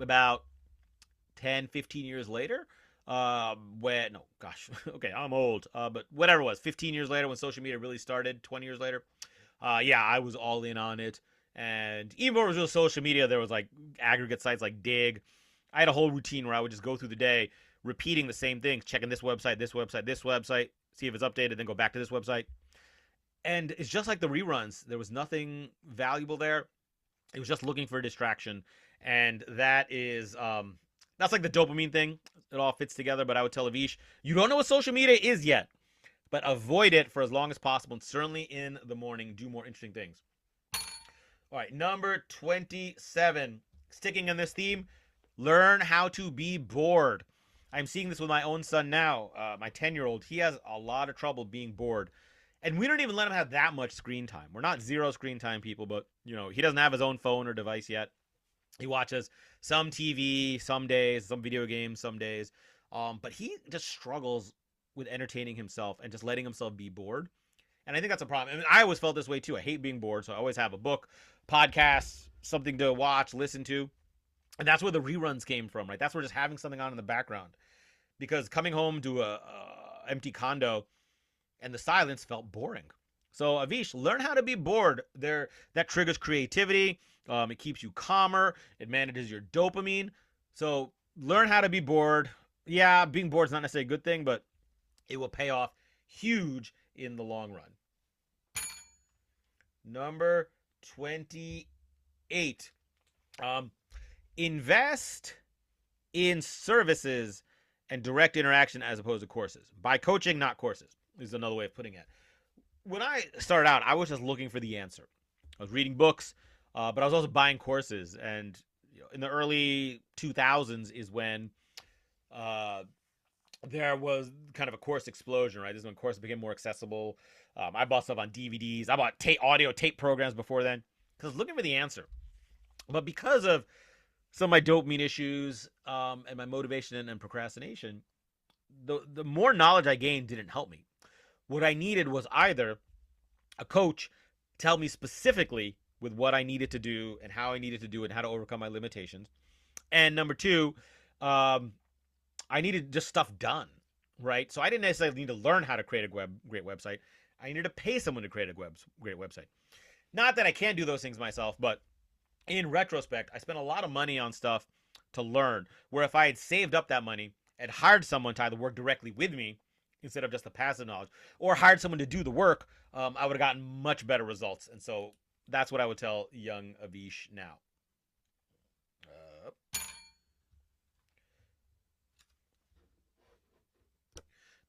about 10, 15 years later, okay, I'm old, but whatever it was, 15 years later when social media really started, 20 years later, I was all in on it. And even before it was real social media, there was like aggregate sites like Dig. I had a whole routine where I would just go through the day repeating the same things, checking this website, see if it's updated, then go back to this website. And it's just like the reruns. There was nothing valuable there. It was just looking for a distraction. And that is, that's like the dopamine thing. It all fits together. But I would tell Avish, you don't know what social media is yet, but avoid it for as long as possible. And certainly in the morning, do more interesting things. All right, number 27. Sticking in this theme, Learn how to be bored. I'm seeing this with my own son now, my 10-year-old. He has a lot of trouble being bored. And we don't even let him have that much screen time. We're not zero screen time people, but, he doesn't have his own phone or device yet. He watches some TV some days, some video games some days. But he just struggles with entertaining himself and just letting himself be bored. And I think that's a problem. I mean, I always felt this way too. I hate being bored, so I always have a book, podcast, something to watch, listen to. And that's where the reruns came from, right? That's where just having something on in the background. Because coming home to a empty condo and the silence felt boring. So Avish, learn how to be bored. That triggers creativity. It keeps you calmer. It manages your dopamine. So learn how to be bored. Yeah, being bored is not necessarily a good thing, but it will pay off huge in the long run. Number 28. Invest in services and direct interaction as opposed to courses. By coaching, not courses, is another way of putting it. When I started out, I was just looking for the answer. I was reading books, but I was also buying courses. And in the early 2000s is when there was kind of a course explosion, right? This is when courses became more accessible. I bought stuff on DVDs. I bought audio tape programs before then because I was looking for the answer. But because of some of my dopamine issues and my motivation and procrastination, the more knowledge I gained didn't help me. What I needed was either a coach tell me specifically with what I needed to do and how I needed to do it and how to overcome my limitations. And number two, I needed just stuff done, right? So I didn't necessarily need to learn how to create a great website. I needed to pay someone to create a great website. Not that I can't do those things myself, but in retrospect, I spent a lot of money on stuff to learn, where if I had saved up that money and hired someone to either work directly with me instead of just the passive knowledge, or hired someone to do the work, I would have gotten much better results. And so that's what I would tell young Avish now.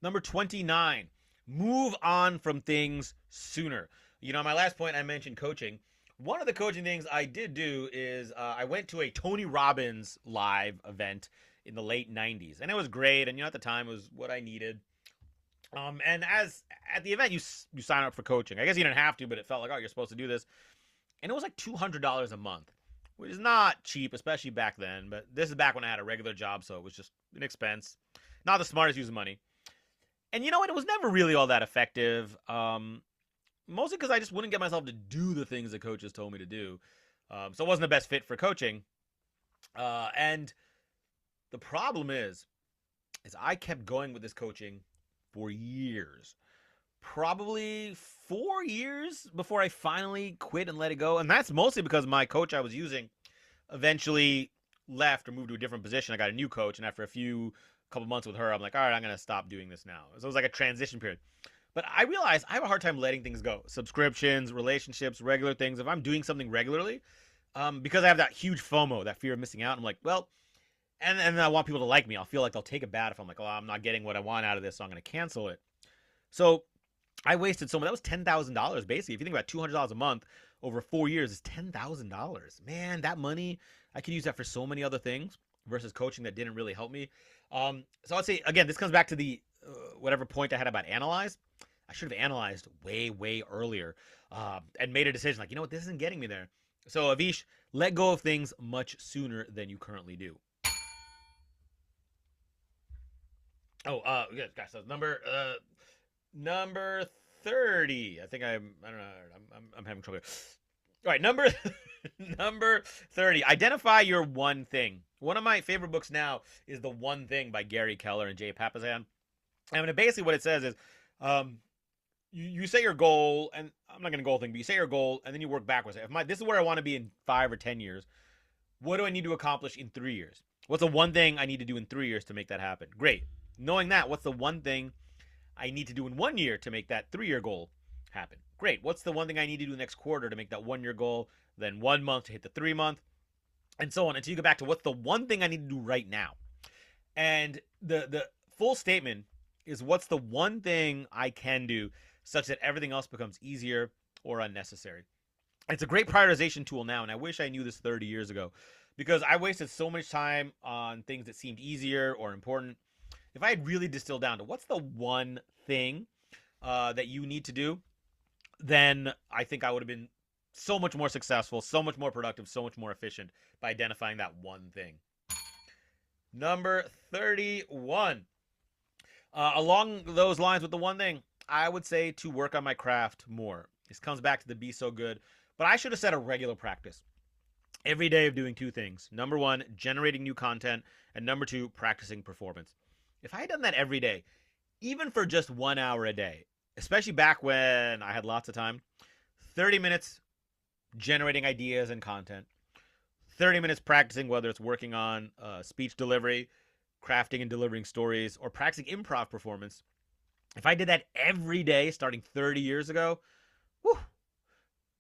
Number 29, move on from things sooner. My last point, I mentioned coaching. One of the coaching things I did do is I went to a Tony Robbins live event in the late 90s. And it was great. And, at the time, it was what I needed. And at the event, you sign up for coaching. I guess you didn't have to, but it felt like, you're supposed to do this. And it was like $200 a month, which is not cheap, especially back then. But this is back when I had a regular job, so it was just an expense. Not the smartest use of money. And you know what? It was never really all that effective. Mostly because I just wouldn't get myself to do the things the coaches told me to do. So it wasn't the best fit for coaching. And the problem is I kept going with this coaching for years. Probably 4 years before I finally quit and let it go. And that's mostly because my coach I was using eventually left or moved to a different position. I got a new coach, and after a couple months with her, I'm like, all right, I'm going to stop doing this now. So it was like a transition period. But I realized I have a hard time letting things go. Subscriptions, relationships, regular things. If I'm doing something regularly, because I have that huge FOMO, that fear of missing out, I'm like, well, and I want people to like me. I'll feel like they'll take it bad if I'm like, oh, I'm not getting what I want out of this, so I'm going to cancel it. So I wasted so much. That was $10,000 basically. If you think about $200 a month over 4 years, is $10,000. Man, that money, I could use that for so many other things versus coaching that didn't really help me. So I'd say, again, this comes back to the whatever point I had about analyze. I should have analyzed way, way earlier and made a decision like, this isn't getting me there. So Avish, let go of things much sooner than you currently do. Oh, yeah, guys. So number 30. I think I don't know. I'm having trouble. All right, number 30. Identify your one thing. One of my favorite books now is The One Thing by Gary Keller and Jay Papasan. And basically what it says is, you set your goal, and I'm not going to goal thing, but you set your goal, and then you work backwards. This is where I want to be in 5 or 10 years. What do I need to accomplish in 3 years? What's the one thing I need to do in 3 years to make that happen? Great. Knowing that, what's the one thing I need to do in 1 year to make that 3-year goal happen? Great. What's the one thing I need to do next quarter to make that 1-year goal, then 1 month to hit the 3-month, and so on until you get back to what's the one thing I need to do right now? And the full statement is what's the one thing I can do such that everything else becomes easier or unnecessary. It's a great prioritization tool now, and I wish I knew this 30 years ago. because I wasted so much time on things that seemed easier or important. If I had really distilled down to what's the one thing that you need to do, then I think I would have been so much more successful, so much more productive, so much more efficient by identifying that one thing. Number 31. Along those lines with the one thing, I would say to work on my craft more. This comes back to the be so good, but I should have set a regular practice every day of doing two things. Number one, generating new content, and number two, practicing performance. If I had done that every day, even for just 1 hour a day, especially back when I had lots of time, 30 minutes generating ideas and content, 30 minutes practicing, whether it's working on speech delivery, crafting and delivering stories, or practicing improv performance. If I did that every day starting 30 years ago, whew,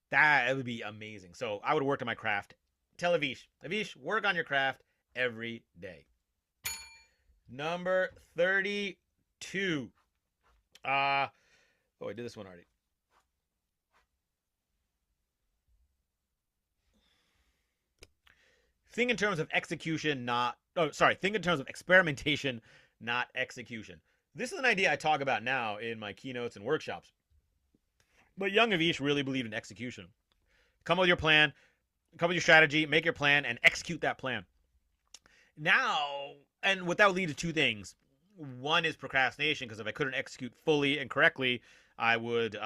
that would be amazing. So I would work on my craft. Tell Avish, work on your craft every day. Number 32. I did this one already. Think in terms of execution, think in terms of experimentation, not execution. This is an idea I talk about now in my keynotes and workshops. But young Avish really believed in execution. Come up with your plan, come up with your strategy, make your plan, and execute that plan. Now, and what that would lead to two things. One is procrastination, because if I couldn't execute fully and correctly, I would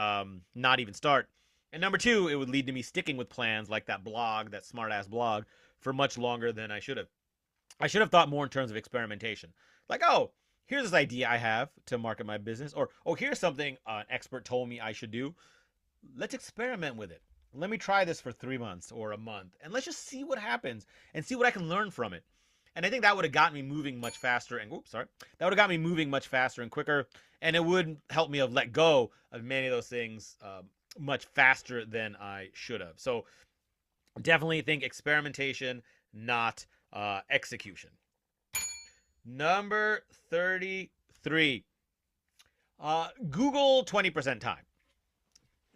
not even start. And number two, it would lead to me sticking with plans like that blog, that smart-ass blog, for much longer than I should have. I should have thought more in terms of experimentation. Like, oh, here's this idea I have to market my business. Or, oh, here's something an expert told me I should do. Let's experiment with it. Let me try this for 3 months or a month. And let's just see what happens and see what I can learn from it. And I think that would have gotten me moving much faster. And that would have got me moving much faster and quicker. And it would help me have let go of many of those things much faster than I should have. So definitely think experimentation, not execution. Number 33. Google 20% time.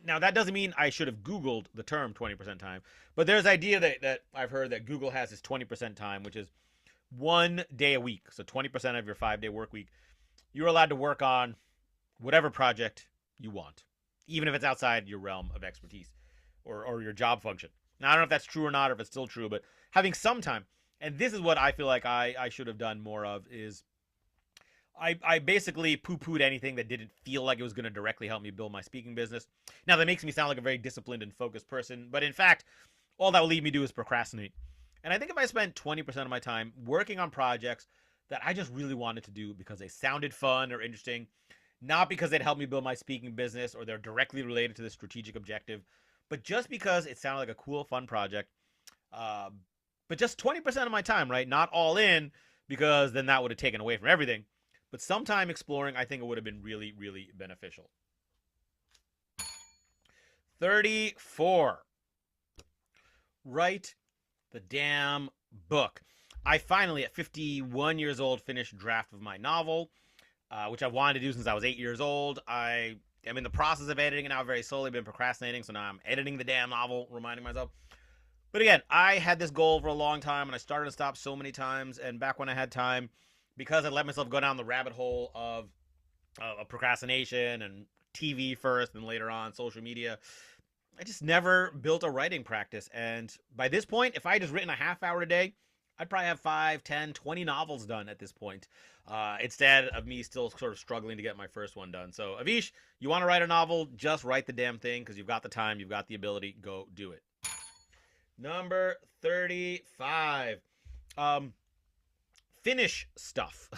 Now, that doesn't mean I should have Googled the term 20% time, but there's an idea that I've heard that Google has this 20% time, which is 1 day a week. So 20% of your 5-day work week, you're allowed to work on whatever project you want, even if it's outside your realm of expertise or your job function. Now, I don't know if that's true or not, or if it's still true, but having some time, and this is what I feel like I should have done more of, is I basically poo-pooed anything that didn't feel like it was going to directly help me build my speaking business. Now, that makes me sound like a very disciplined and focused person, but in fact, all that will lead me to do is procrastinate. And I think if I spent 20% of my time working on projects that I just really wanted to do because they sounded fun or interesting, not because they'd help me build my speaking business or they're directly related to the strategic objective, but just because it sounded like a cool, fun project. But just 20% of my time, right? Not all in, because then that would have taken away from everything. But some time exploring, I think it would have been really, really beneficial. 34. Write the damn book. I finally, at 51 years old, finished a draft of my novel, which I've wanted to do since I was 8 years old. I am in the process of editing it now, very slowly, been procrastinating, so now I'm editing the damn novel, reminding myself. But again, I had this goal for a long time, and I started and stopped so many times, and back when I had time, because I let myself go down the rabbit hole of procrastination and TV first and later on social media, I just never built a writing practice. And by this point, if I had just written a half hour a day, I'd probably have 5, 10, 20 novels done at this point, instead of me still sort of struggling to get my first one done. So, Avish, you want to write a novel, just write the damn thing, because you've got the time, you've got the ability, go do it. Number 35. Finish stuff.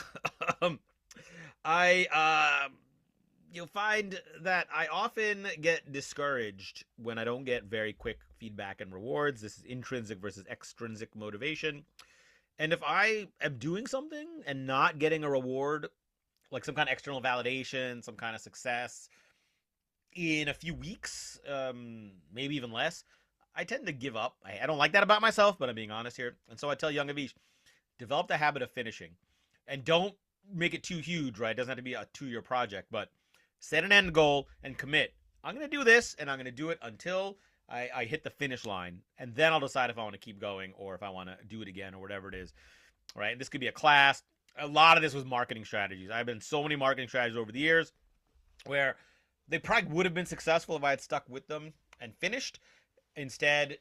You'll find that I often get discouraged when I don't get very quick feedback and rewards. This is intrinsic versus extrinsic motivation. And if I am doing something and not getting a reward, like some kind of external validation, some kind of success, in a few weeks, maybe even less, I tend to give up. I don't like that about myself, but I'm being honest here. And so I tell young Avish, develop the habit of finishing. And don't make it too huge, right? It doesn't have to be a 2-year project, but set an end goal and commit. I'm going to do this, and I'm going to do it until I hit the finish line, and then I'll decide if I want to keep going or if I want to do it again or whatever it is, right? This could be a class. A lot of this was marketing strategies. I've been so many marketing strategies over the years where they probably would have been successful if I had stuck with them and finished. Instead,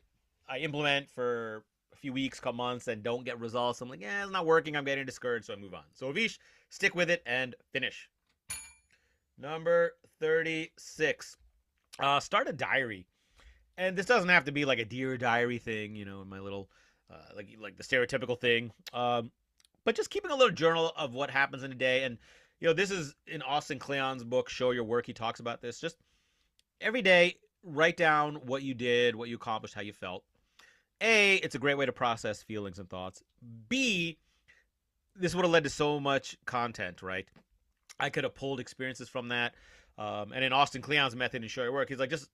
I implement for a few weeks, couple months, and don't get results. I'm like, yeah, it's not working. I'm getting discouraged, so I move on. So Avish, stick with it and finish. Number 36. Start a diary. And this doesn't have to be like a Dear Diary thing, my little, like the stereotypical thing. But just keeping a little journal of what happens in a day. And, this is in Austin Kleon's book, Show Your Work. He talks about this. Just every day, write down what you did, what you accomplished, how you felt. A, it's a great way to process feelings and thoughts. B, this would have led to so much content, right? I could have pulled experiences from that. And in Austin Kleon's method in Show Your Work, he's like, just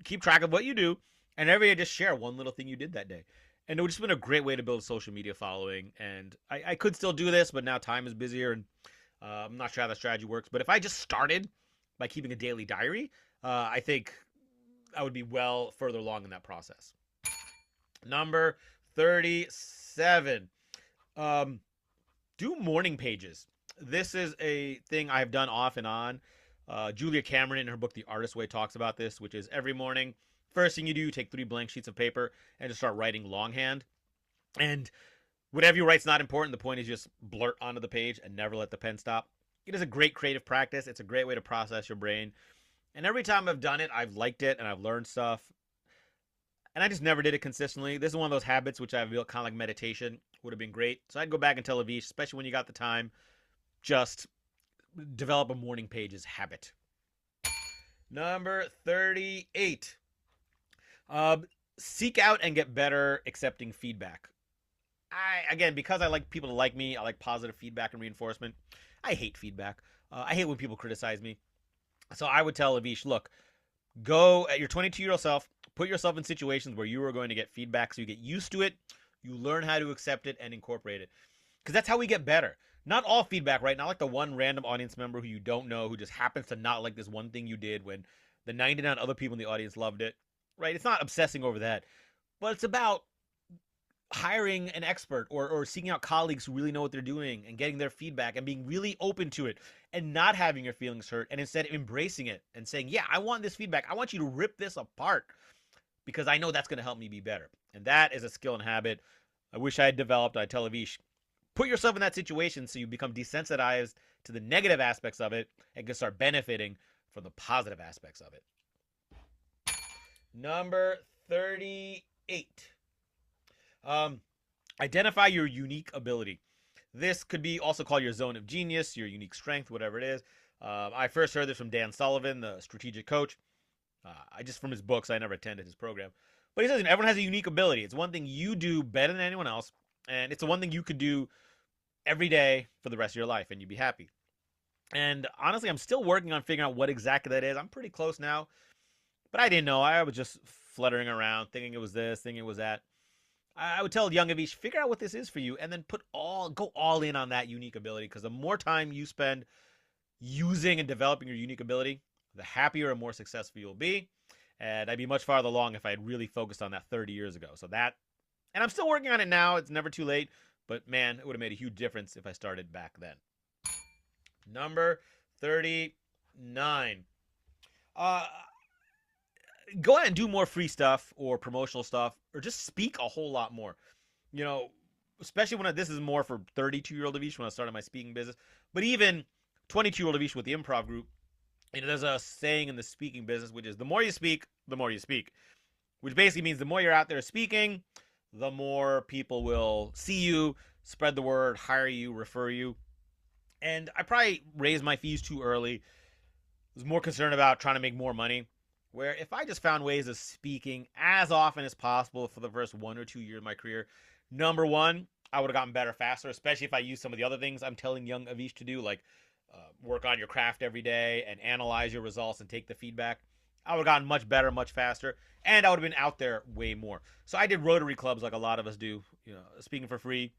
keep track of what you do, and every day just share one little thing you did that day. And it would just been a great way to build a social media following. And I could still do this, but now time is busier, and I'm not sure how that strategy works. But if I just started by keeping a daily diary, I think I would be well further along in that process. Number 37. Do morning pages. This is a thing I've done off and on. Julia Cameron in her book, The Artist's Way, talks about this, which is every morning, first thing you do, you take 3 blank sheets of paper and just start writing longhand. And whatever you write's not important. The point is just blurt onto the page and never let the pen stop. It is a great creative practice. It's a great way to process your brain. And every time I've done it, I've liked it and I've learned stuff. And I just never did it consistently. This is one of those habits which I've built kind of like meditation. Would have been great. So I'd go back and tell Avish, especially when you got the time, just develop a morning pages habit. Number 38. Seek out and get better accepting feedback. Because I like people to like me, I like positive feedback and reinforcement. I hate feedback. I hate when people criticize me. So I would tell Avish, look, go at your 22-year-old self, put yourself in situations where you are going to get feedback so you get used to it, you learn how to accept it and incorporate it. Because that's how we get better. Not all feedback, right? Not like the one random audience member who you don't know who just happens to not like this one thing you did when the 99 other people in the audience loved it, right? It's not obsessing over that. But it's about hiring an expert or seeking out colleagues who really know what they're doing and getting their feedback and being really open to it and not having your feelings hurt and instead embracing it and saying, yeah, I want this feedback. I want you to rip this apart because I know that's going to help me be better. And that is a skill and habit I wish I had developed. I tell Avish, put yourself in that situation so you become desensitized to the negative aspects of it and can start benefiting from the positive aspects of it. Number 38. Identify your unique ability. This could be also called your zone of genius, your unique strength, whatever it is. I first heard this from Dan Sullivan, the strategic coach. From his books, I never attended his program. But he says everyone has a unique ability. It's one thing you do better than anyone else, and it's the one thing you could do every day for the rest of your life, and you'd be happy. And honestly, I'm still working on figuring out what exactly that is. I'm pretty close now, but I didn't know. I was just fluttering around, thinking it was this, thinking it was that. I would tell young Avish, figure out what this is for you, and then go all in on that unique ability, because the more time you spend using and developing your unique ability, the happier and more successful you'll be. And I'd be much farther along if I had really focused on that 30 years ago. And I'm still working on it now. It's never too late. But man, it would have made a huge difference if I started back then. Number 39. Go out and do more free stuff or promotional stuff, or just speak a whole lot more. Especially when this is more for 32-year-old Avish when I started my speaking business. But even 22-year-old Avish with the improv group, there's a saying in the speaking business, which is the more you speak, the more you speak. Which basically means the more you're out there speaking, the more people will see you, spread the word, hire you, refer you. And I probably raised my fees too early. I was more concerned about trying to make more money. Where if I just found ways of speaking as often as possible for the first 1 or 2 years of my career, number one, I would have gotten better faster, especially if I used some of the other things I'm telling young Avish to do, like work on your craft every day and analyze your results and take the feedback. I would have gotten much better, much faster, and I would have been out there way more. So I did Rotary clubs like a lot of us do, speaking for free,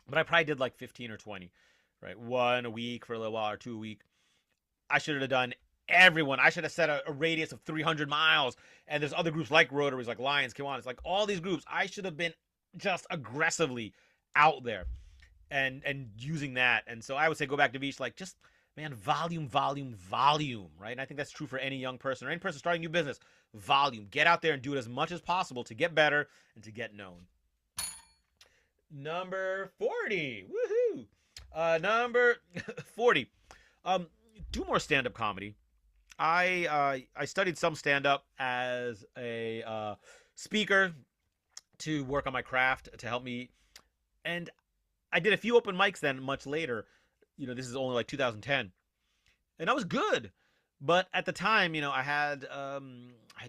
but I probably did like 15 or 20, right? 1 a week for a little while or 2 a week. I should have done everyone. I should have set a radius of 300 miles. And there's other groups like Rotaries, like Lions, Kiwanis, like all these groups. I should have been just aggressively out there and using that. And so I would say go back to Vish, like just man, volume, volume, volume, right? And I think that's true for any young person or any person starting a new business. Volume. Get out there and do it as much as possible to get better and to get known. Number 40. Woohoo! Number 40. Do more stand-up comedy. I studied some stand-up as a speaker to work on my craft to help me, and I did a few open mics then much later. This is only like 2010, and I was good, but at the time, I had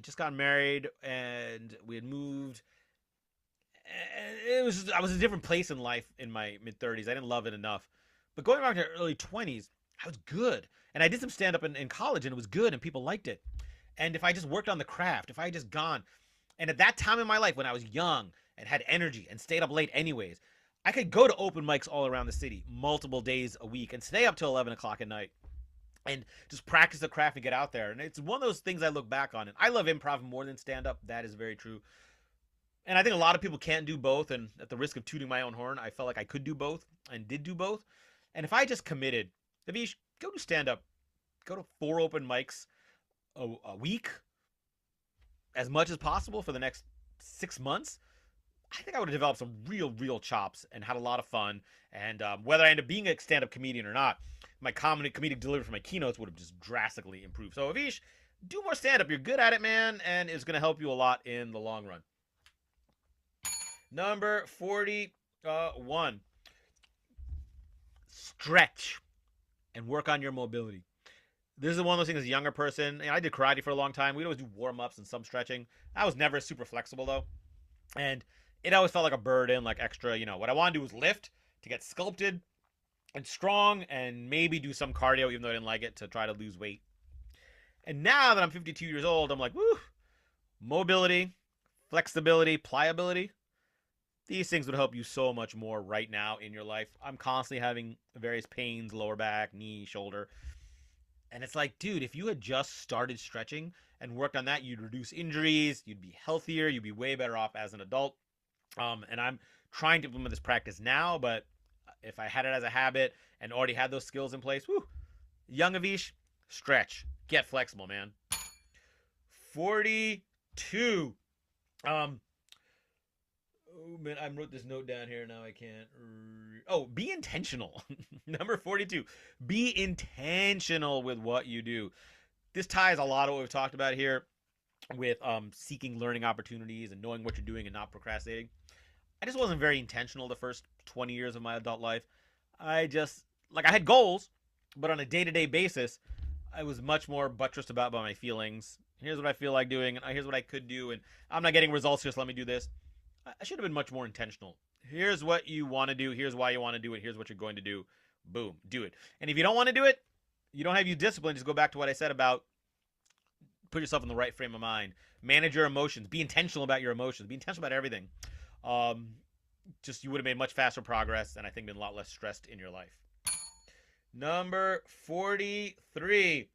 just gotten married and we had moved. And I was in a different place in life in my mid-30s. I didn't love it enough, but going back to early 20s, I was good. And I did some stand-up in college, and it was good, and people liked it. And if I just worked on the craft, if I had just gone, and at that time in my life when I was young and had energy and stayed up late anyways, I could go to open mics all around the city multiple days a week and stay up till 11 o'clock at night and just practice the craft and get out there. And it's one of those things I look back on. And I love improv more than stand-up. That is very true. And I think a lot of people can't do both. And at the risk of tooting my own horn, I felt like I could do both and did do both. And if I just committed, Avish, go do stand-up. Go to 4 open mics a week as much as possible for the next 6 months. I think I would have developed some real chops and had a lot of fun. And whether I end up being a stand-up comedian or not, my comedic delivery for my keynotes would have just drastically improved. So Avish, do more stand-up. You're good at it, man, and it's going to help you a lot in the long run. Number 41. Stretch and work on your mobility. This is one of those things as a younger person. I did karate for a long time. We'd always do warm-ups and some stretching. I was never super flexible, though. And it always felt like a burden, like extra. What I want to do was lift to get sculpted and strong and maybe do some cardio, even though I didn't like it, to try to lose weight. And now that I'm 52 years old, I'm like, woo, mobility, flexibility, pliability. These things would help you so much more right now in your life. I'm constantly having various pains, lower back, knee, shoulder. And it's like, dude, if you had just started stretching and worked on that, you'd reduce injuries, you'd be healthier, you'd be way better off as an adult. And I'm trying to implement this practice now, but if I had it as a habit and already had those skills in place, woo, young Avish, stretch, get flexible, man. 42. Oh, man, I wrote this note down here. Now I can't. Be intentional. Number 42. Be intentional with what you do. This ties a lot of what we've talked about here with seeking learning opportunities and knowing what you're doing and not procrastinating. I just wasn't very intentional the first 20 years of my adult life. I had goals, but on a day-to-day basis, I was much more buttressed about by my feelings. Here's what I feel like doing, and here's what I could do, and I'm not getting results, just let me do this. I should have been much more intentional. Here's what you want to do. Here's why you want to do it. Here's what you're going to do. Boom. Do it. And if you don't want to do it, you don't have you discipline. Just go back to what I said about put yourself in the right frame of mind. Manage your emotions. Be intentional about your emotions. Be intentional about everything. You would have made much faster progress and I think been a lot less stressed in your life. Number 43.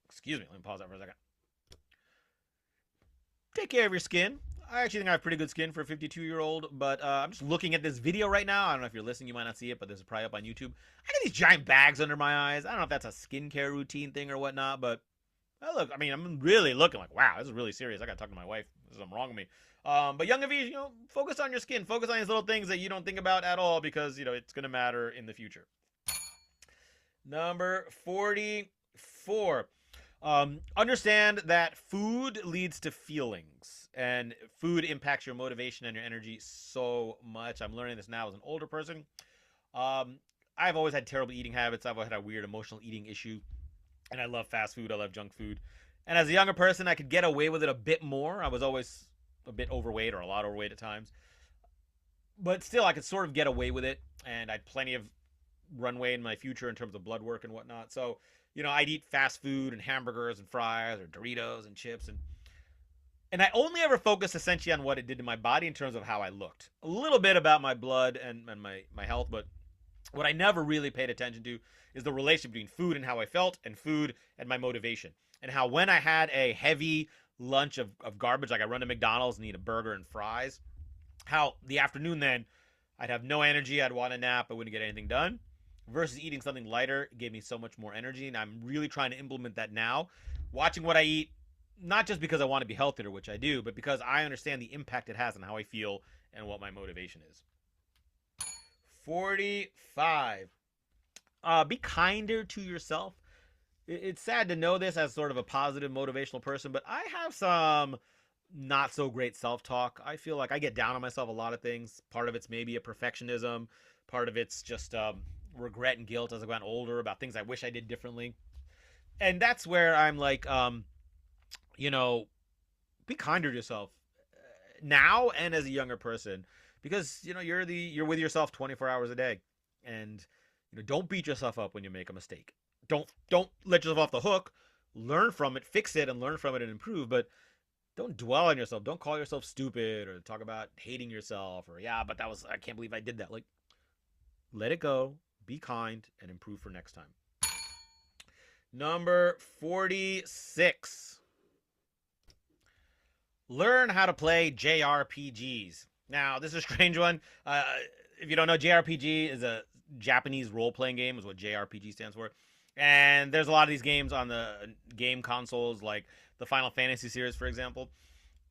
Excuse me. Let me pause that for a second. Take care of your skin. I actually think I have pretty good skin for a 52-year-old, but I'm just looking at this video right now. I don't know if you're listening, you might not see it, but this is probably up on YouTube. I got these giant bags under my eyes. I don't know if that's a skincare routine thing or whatnot, but I'm really looking like, wow, this is really serious. I got to talk to my wife. There's something wrong with me. But young Avish, focus on your skin. Focus on these little things that you don't think about at all because, it's going to matter in the future. Number 44. Understand that food leads to feelings, and food impacts your motivation and your energy so much. I'm learning this now as an older person. I've always had terrible eating habits. I've always had a weird emotional eating issue, and I love fast food. I love junk food. And as a younger person, I could get away with it a bit more. I was always a bit overweight or a lot overweight at times. But still, I could sort of get away with it, and I had plenty of runway in my future in terms of blood work and whatnot. So, I'd eat fast food and hamburgers and fries or Doritos and chips. And I only ever focused essentially on what it did to my body in terms of how I looked. A little bit about my blood and my health, but What I never really paid attention to is the relationship between food and how I felt, and food and my motivation. And how when I had a heavy lunch of garbage, like I run to McDonald's and eat a burger and fries, how the afternoon then I'd have no energy, I'd want a nap, I wouldn't get anything done. Versus eating something lighter gave me so much more energy, and I'm really trying to implement that now. Watching what I eat, not just because I want to be healthier, which I do, but because I understand the impact it has on how I feel and what my motivation is. 45. Be kinder to yourself. It's sad to know this as sort of a positive motivational person, but I have some not so great self-talk. I feel like I get down on myself a lot of things. Part of it's maybe a perfectionism. Part of it's just regret and guilt as I've gotten older about things I wish I did differently. And that's where I'm like, be kinder to yourself now and as a younger person, because you're with yourself 24 hours a day, and don't beat yourself up when you make a mistake. Don't let yourself off the hook. Learn from it, fix it, and learn from it and improve. But don't dwell on yourself. Don't call yourself stupid or talk about hating yourself or but I can't believe I did that. Like, let it go. Be kind and improve for next time. Number 46. Learn how to play JRPGs. Now, this is a strange one. If you don't know, JRPG is a Japanese role-playing game, is what JRPG stands for. And there's a lot of these games on the game consoles, like the Final Fantasy series, for example.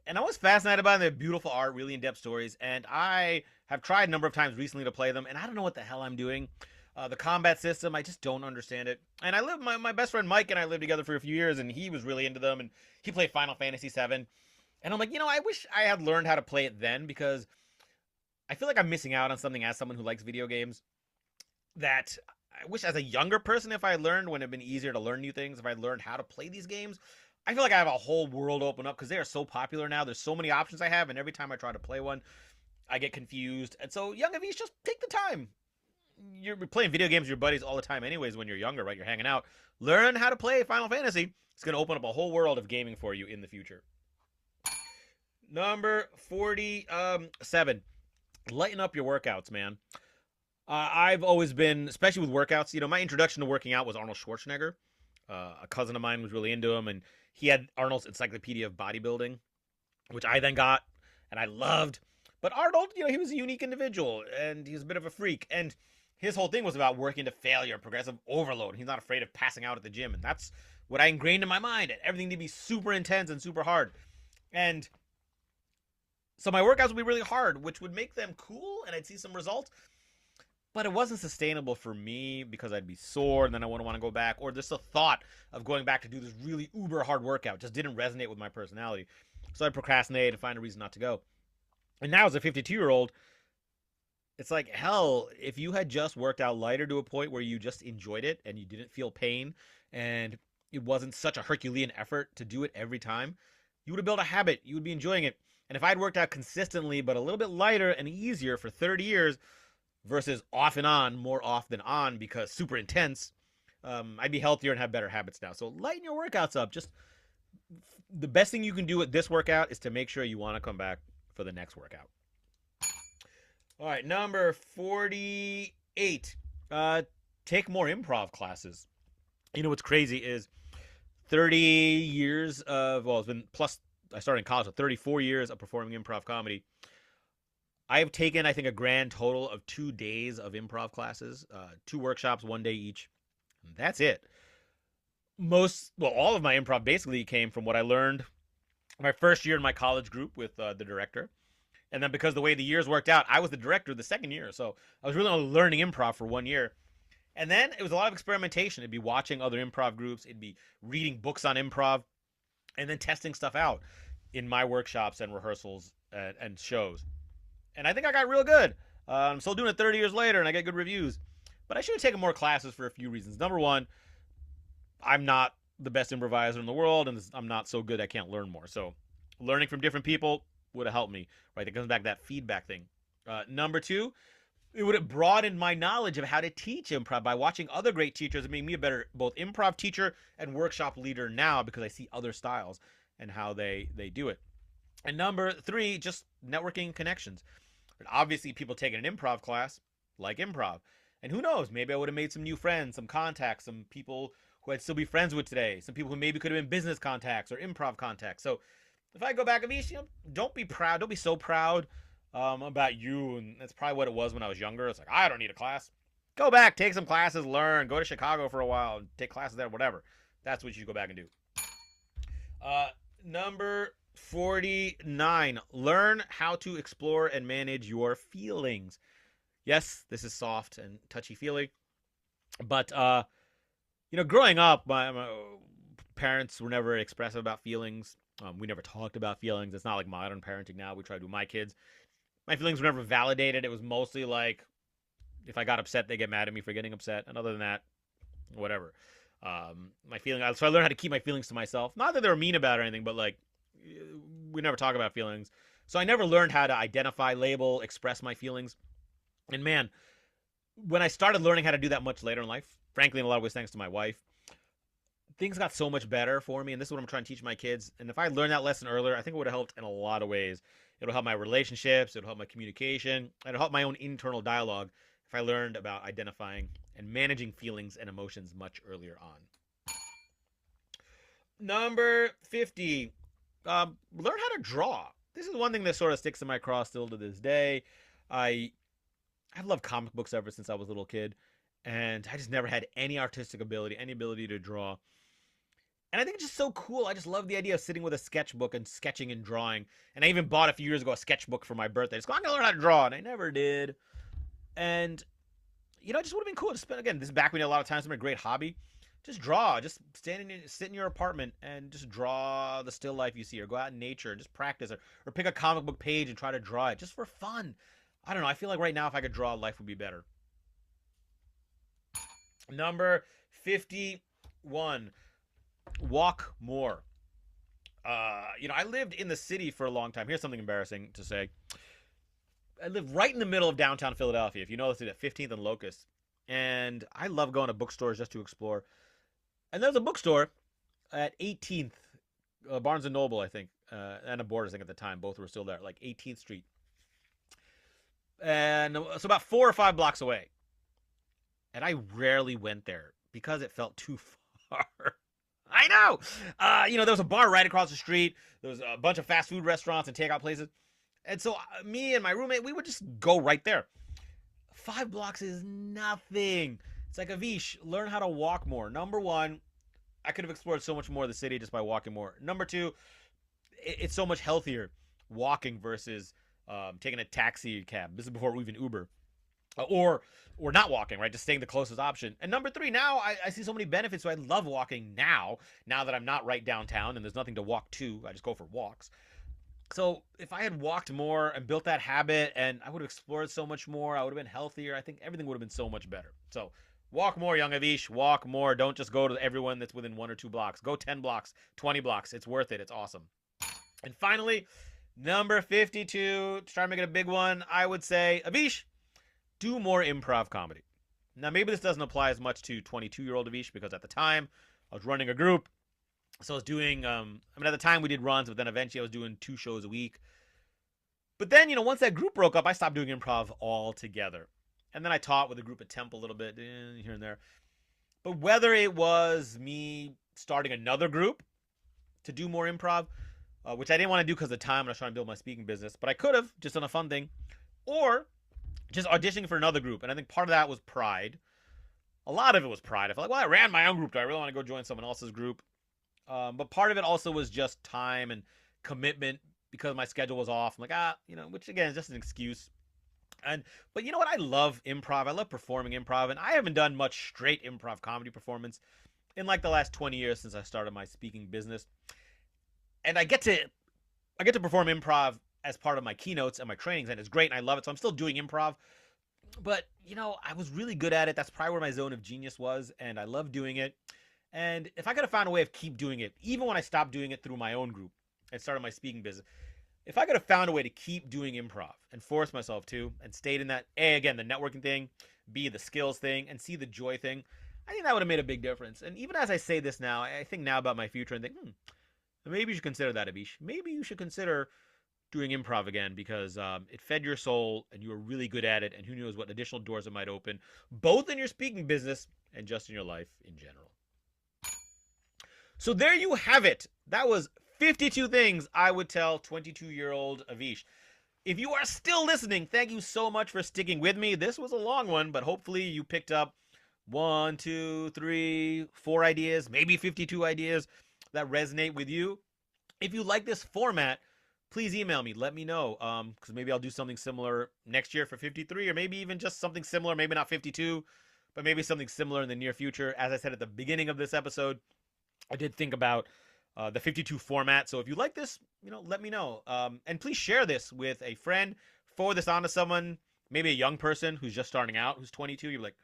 And I was fascinated by them. They have beautiful art, really in-depth stories. And I have tried a number of times recently to play them, and I don't know what the hell I'm doing. The combat system, I just don't understand it. And my best friend Mike and I lived together for a few years, and he was really into them, and he played Final Fantasy VII. And I'm like, I wish I had learned how to play it then, because I feel like I'm missing out on something as someone who likes video games that I wish as a younger person, if I had learned when it had been easier to learn new things, if I had learned how to play these games. I feel like I have a whole world open up because they are so popular now. There's so many options I have, and every time I try to play one, I get confused. And so, young Avish, just take the time. You're playing video games with your buddies all the time anyways when you're younger, right? You're hanging out. Learn how to play Final Fantasy. It's going to open up a whole world of gaming for you in the future. Number 47. Lighten up your workouts, man. I've always been, especially with workouts, my introduction to working out was Arnold Schwarzenegger. A cousin of mine was really into him, and he had Arnold's Encyclopedia of Bodybuilding, which I then got, and I loved. But Arnold, he was a unique individual, and he was a bit of a freak, and his whole thing was about working to failure, progressive overload. He's not afraid of passing out at the gym, and that's what I ingrained in my mind. Everything to be super intense and super hard. And so my workouts would be really hard, which would make them cool, and I'd see some results. But it wasn't sustainable for me because I'd be sore, and then I wouldn't want to go back. Or just the thought of going back to do this really uber hard workout just didn't resonate with my personality. So I'd procrastinate and find a reason not to go. And now as a 52-year-old, it's like, hell, if you had just worked out lighter to a point where you just enjoyed it and you didn't feel pain and it wasn't such a Herculean effort to do it every time, you would have built a habit. You would be enjoying it. And if I'd worked out consistently but a little bit lighter and easier for 30 years versus off and on, more off than on because super intense, I'd be healthier and have better habits now. So lighten your workouts up. Just the best thing you can do with this workout is to make sure you want to come back for the next workout. All right, number 48. Take more improv classes. What's crazy is 30 years of, it's been plus, I started in college, so 34 years of performing improv comedy. I have taken, I think, a grand total of 2 days of improv classes, 2 workshops, 1 day each. That's it. All of my improv basically came from what I learned my first year in my college group with the director. And then because the way the years worked out, I was the director the second year. So I was really only learning improv for 1 year. And then it was a lot of experimentation. It'd be watching other improv groups. It'd be reading books on improv and then testing stuff out in my workshops and rehearsals and shows. And I think I got real good. I'm still doing it 30 years later, and I get good reviews. But I should have taken more classes for a few reasons. Number one, I'm not the best improviser in the world, and I'm not so good I can't learn more. So learning from different people would have helped me. Right? It comes back to that feedback thing. Number two, it would have broadened my knowledge of how to teach improv by watching other great teachers and made me a better both improv teacher and workshop leader now because I see other styles and how they do it. And number three, just networking connections. And obviously, people taking an improv class like improv. And who knows, maybe I would have made some new friends, some contacts, some people who I'd still be friends with today, some people who maybe could have been business contacts or improv contacts. So if I go back, Avish, don't be proud. Don't be so proud about you. And that's probably what it was when I was younger. It's like, I don't need a class. Go back, take some classes, learn, go to Chicago for a while, take classes there, whatever. That's what you should go back and do. Number 49, learn how to explore and manage your feelings. Yes, this is soft and touchy-feely, but growing up, my parents were never expressive about feelings. We never talked about feelings. It's not like modern parenting now. We try to do with my kids. My feelings were never validated. It was mostly like, if I got upset, they get mad at me for getting upset. And other than that, whatever. So I learned how to keep my feelings to myself. Not that they were mean about it or anything, but like, we never talk about feelings. So I never learned how to identify, label, express my feelings. And man, when I started learning how to do that much later in life, frankly, in a lot of ways, thanks to my wife, things got so much better for me. And this is what I'm trying to teach my kids. And if I learned that lesson earlier, I think it would have helped in a lot of ways. It'll help my relationships. It'll help my communication. It'll help my own internal dialogue if I learned about identifying and managing feelings and emotions much earlier on. Number 50, learn how to draw. This is one thing that sort of sticks in my craw still to this day. I've loved comic books ever since I was a little kid, and I just never had any artistic ability, any ability to draw. And I think it's just so cool. I just love the idea of sitting with a sketchbook and sketching and drawing. And I even bought a few years ago a sketchbook for my birthday. Just go, I'm going to learn how to draw, and I never did. And, it just would have been cool to spend, again, this is back when a lot of times, it's been a great hobby. Just draw. Just sit in your apartment and just draw the still life you see, or go out in nature and just practice, or pick a comic book page and try to draw it just for fun. I don't know. I feel like right now if I could draw, life would be better. Number 51, walk more. I lived in the city for a long time. Here's something embarrassing to say. I lived right in the middle of downtown Philadelphia. If you know, this is at 15th and Locust. And I love going to bookstores just to explore. And there's a bookstore at 18th, Barnes & Noble, I think, and a Borders, I think, at the time. Both were still there, like 18th Street. And so about 4 or 5 blocks away. And I rarely went there because it felt too far. I know! There was a bar right across the street. There was a bunch of fast food restaurants and takeout places. And so me and my roommate, we would just go right there. 5 blocks is nothing. It's like, Avish, learn how to walk more. Number 1, I could have explored so much more of the city just by walking more. Number 2, it's so much healthier walking versus taking a taxi cab. This is before even Uber. Or not walking, right? Just staying the closest option. And number 3, now I see so many benefits. So I love walking now that I'm not right downtown and there's nothing to walk to. I just go for walks. So if I had walked more and built that habit, and I would have explored so much more, I would have been healthier. I think everything would have been so much better. So walk more, young Avish. Walk more. Don't just go to everyone that's within 1 or 2 blocks. Go 10 blocks, 20 blocks. It's worth it. It's awesome. And finally, number 52, to try to make it a big one, I would say, Avish, do more improv comedy. Now, maybe this doesn't apply as much to 22-year-old Avish, because at the time, I was running a group. So I was doing, at the time we did runs, but then eventually I was doing 2 shows a week. But then, once that group broke up, I stopped doing improv altogether. And then I taught with a group at Temple a little bit, here and there. But whether it was me starting another group to do more improv, which I didn't want to do because of the time, and I was trying to build my speaking business, but I could have just done a fun thing, or just auditioning for another group. And I think part of that was pride. A lot of it was pride. I felt like, well, I ran my own group. Do I really want to go join someone else's group? But part of it also was just time and commitment because my schedule was off. I'm like, which again is just an excuse. But you know what? I love improv. I love performing improv. And I haven't done much straight improv comedy performance in like the last 20 years since I started my speaking business. And I get to perform improv as part of my keynotes and my trainings, and it's great, and I love it. So I'm still doing improv. But, I was really good at it. That's probably where my zone of genius was, and I love doing it. And if I could have found a way of keep doing it, even when I stopped doing it through my own group and started my speaking business, if I could have found a way to keep doing improv and force myself to, and stayed in that, A, again, the networking thing, B, the skills thing, and C, the joy thing, I think that would have made a big difference. And even as I say this now, I think now about my future and think, maybe you should consider that, Avish. Maybe you should consider doing improv again because it fed your soul and you were really good at it. And who knows what additional doors it might open, both in your speaking business and just in your life in general. So there you have it. That was 52 things I would tell 22-year-old Avish. If you are still listening, thank you so much for sticking with me. This was a long one, but hopefully you picked up 1, 2, 3, 4 ideas, maybe 52 ideas that resonate with you. If you like this format, please email me. Let me know, because maybe I'll do something similar next year for 53, or maybe even just something similar, maybe not 52, but maybe something similar in the near future. As I said at the beginning of this episode, I did think about the 52 format. So if you like this, let me know. And please share this with a friend. Forward this on to someone, maybe a young person who's just starting out, who's 22. You're like,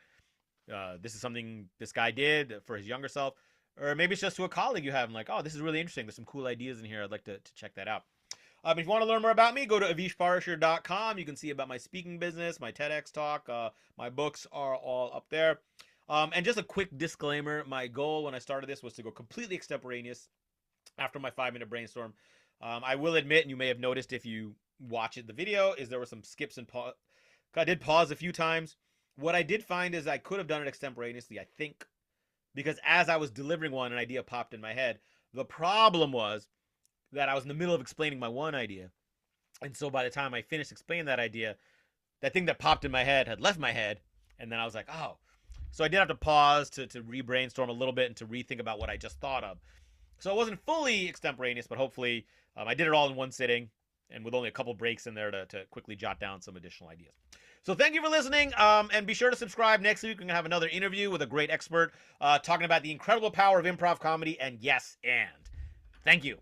this is something this guy did for his younger self. Or maybe it's just to a colleague you have. I'm like, oh, this is really interesting. There's some cool ideas in here. I'd like to check that out. If you want to learn more about me, go to avishparashar.com. You can see about my speaking business, my TEDx talk. My books are all up there. And just a quick disclaimer, my goal when I started this was to go completely extemporaneous after my 5-minute brainstorm. I will admit, and you may have noticed if you watch the video, is there were some skips and pause. I did pause a few times. What I did find is I could have done it extemporaneously, I think, because as I was delivering one, an idea popped in my head. The problem was that I was in the middle of explaining my one idea. And so by the time I finished explaining that idea, that thing that popped in my head had left my head. And then I was like, oh. So I did have to pause to re-brainstorm a little bit and to rethink about what I just thought of. So it wasn't fully extemporaneous, but hopefully I did it all in one sitting and with only a couple breaks in there to quickly jot down some additional ideas. So thank you for listening, and be sure to subscribe. Next week, we're going to have another interview with a great expert talking about the incredible power of improv comedy and yes, and. Thank you.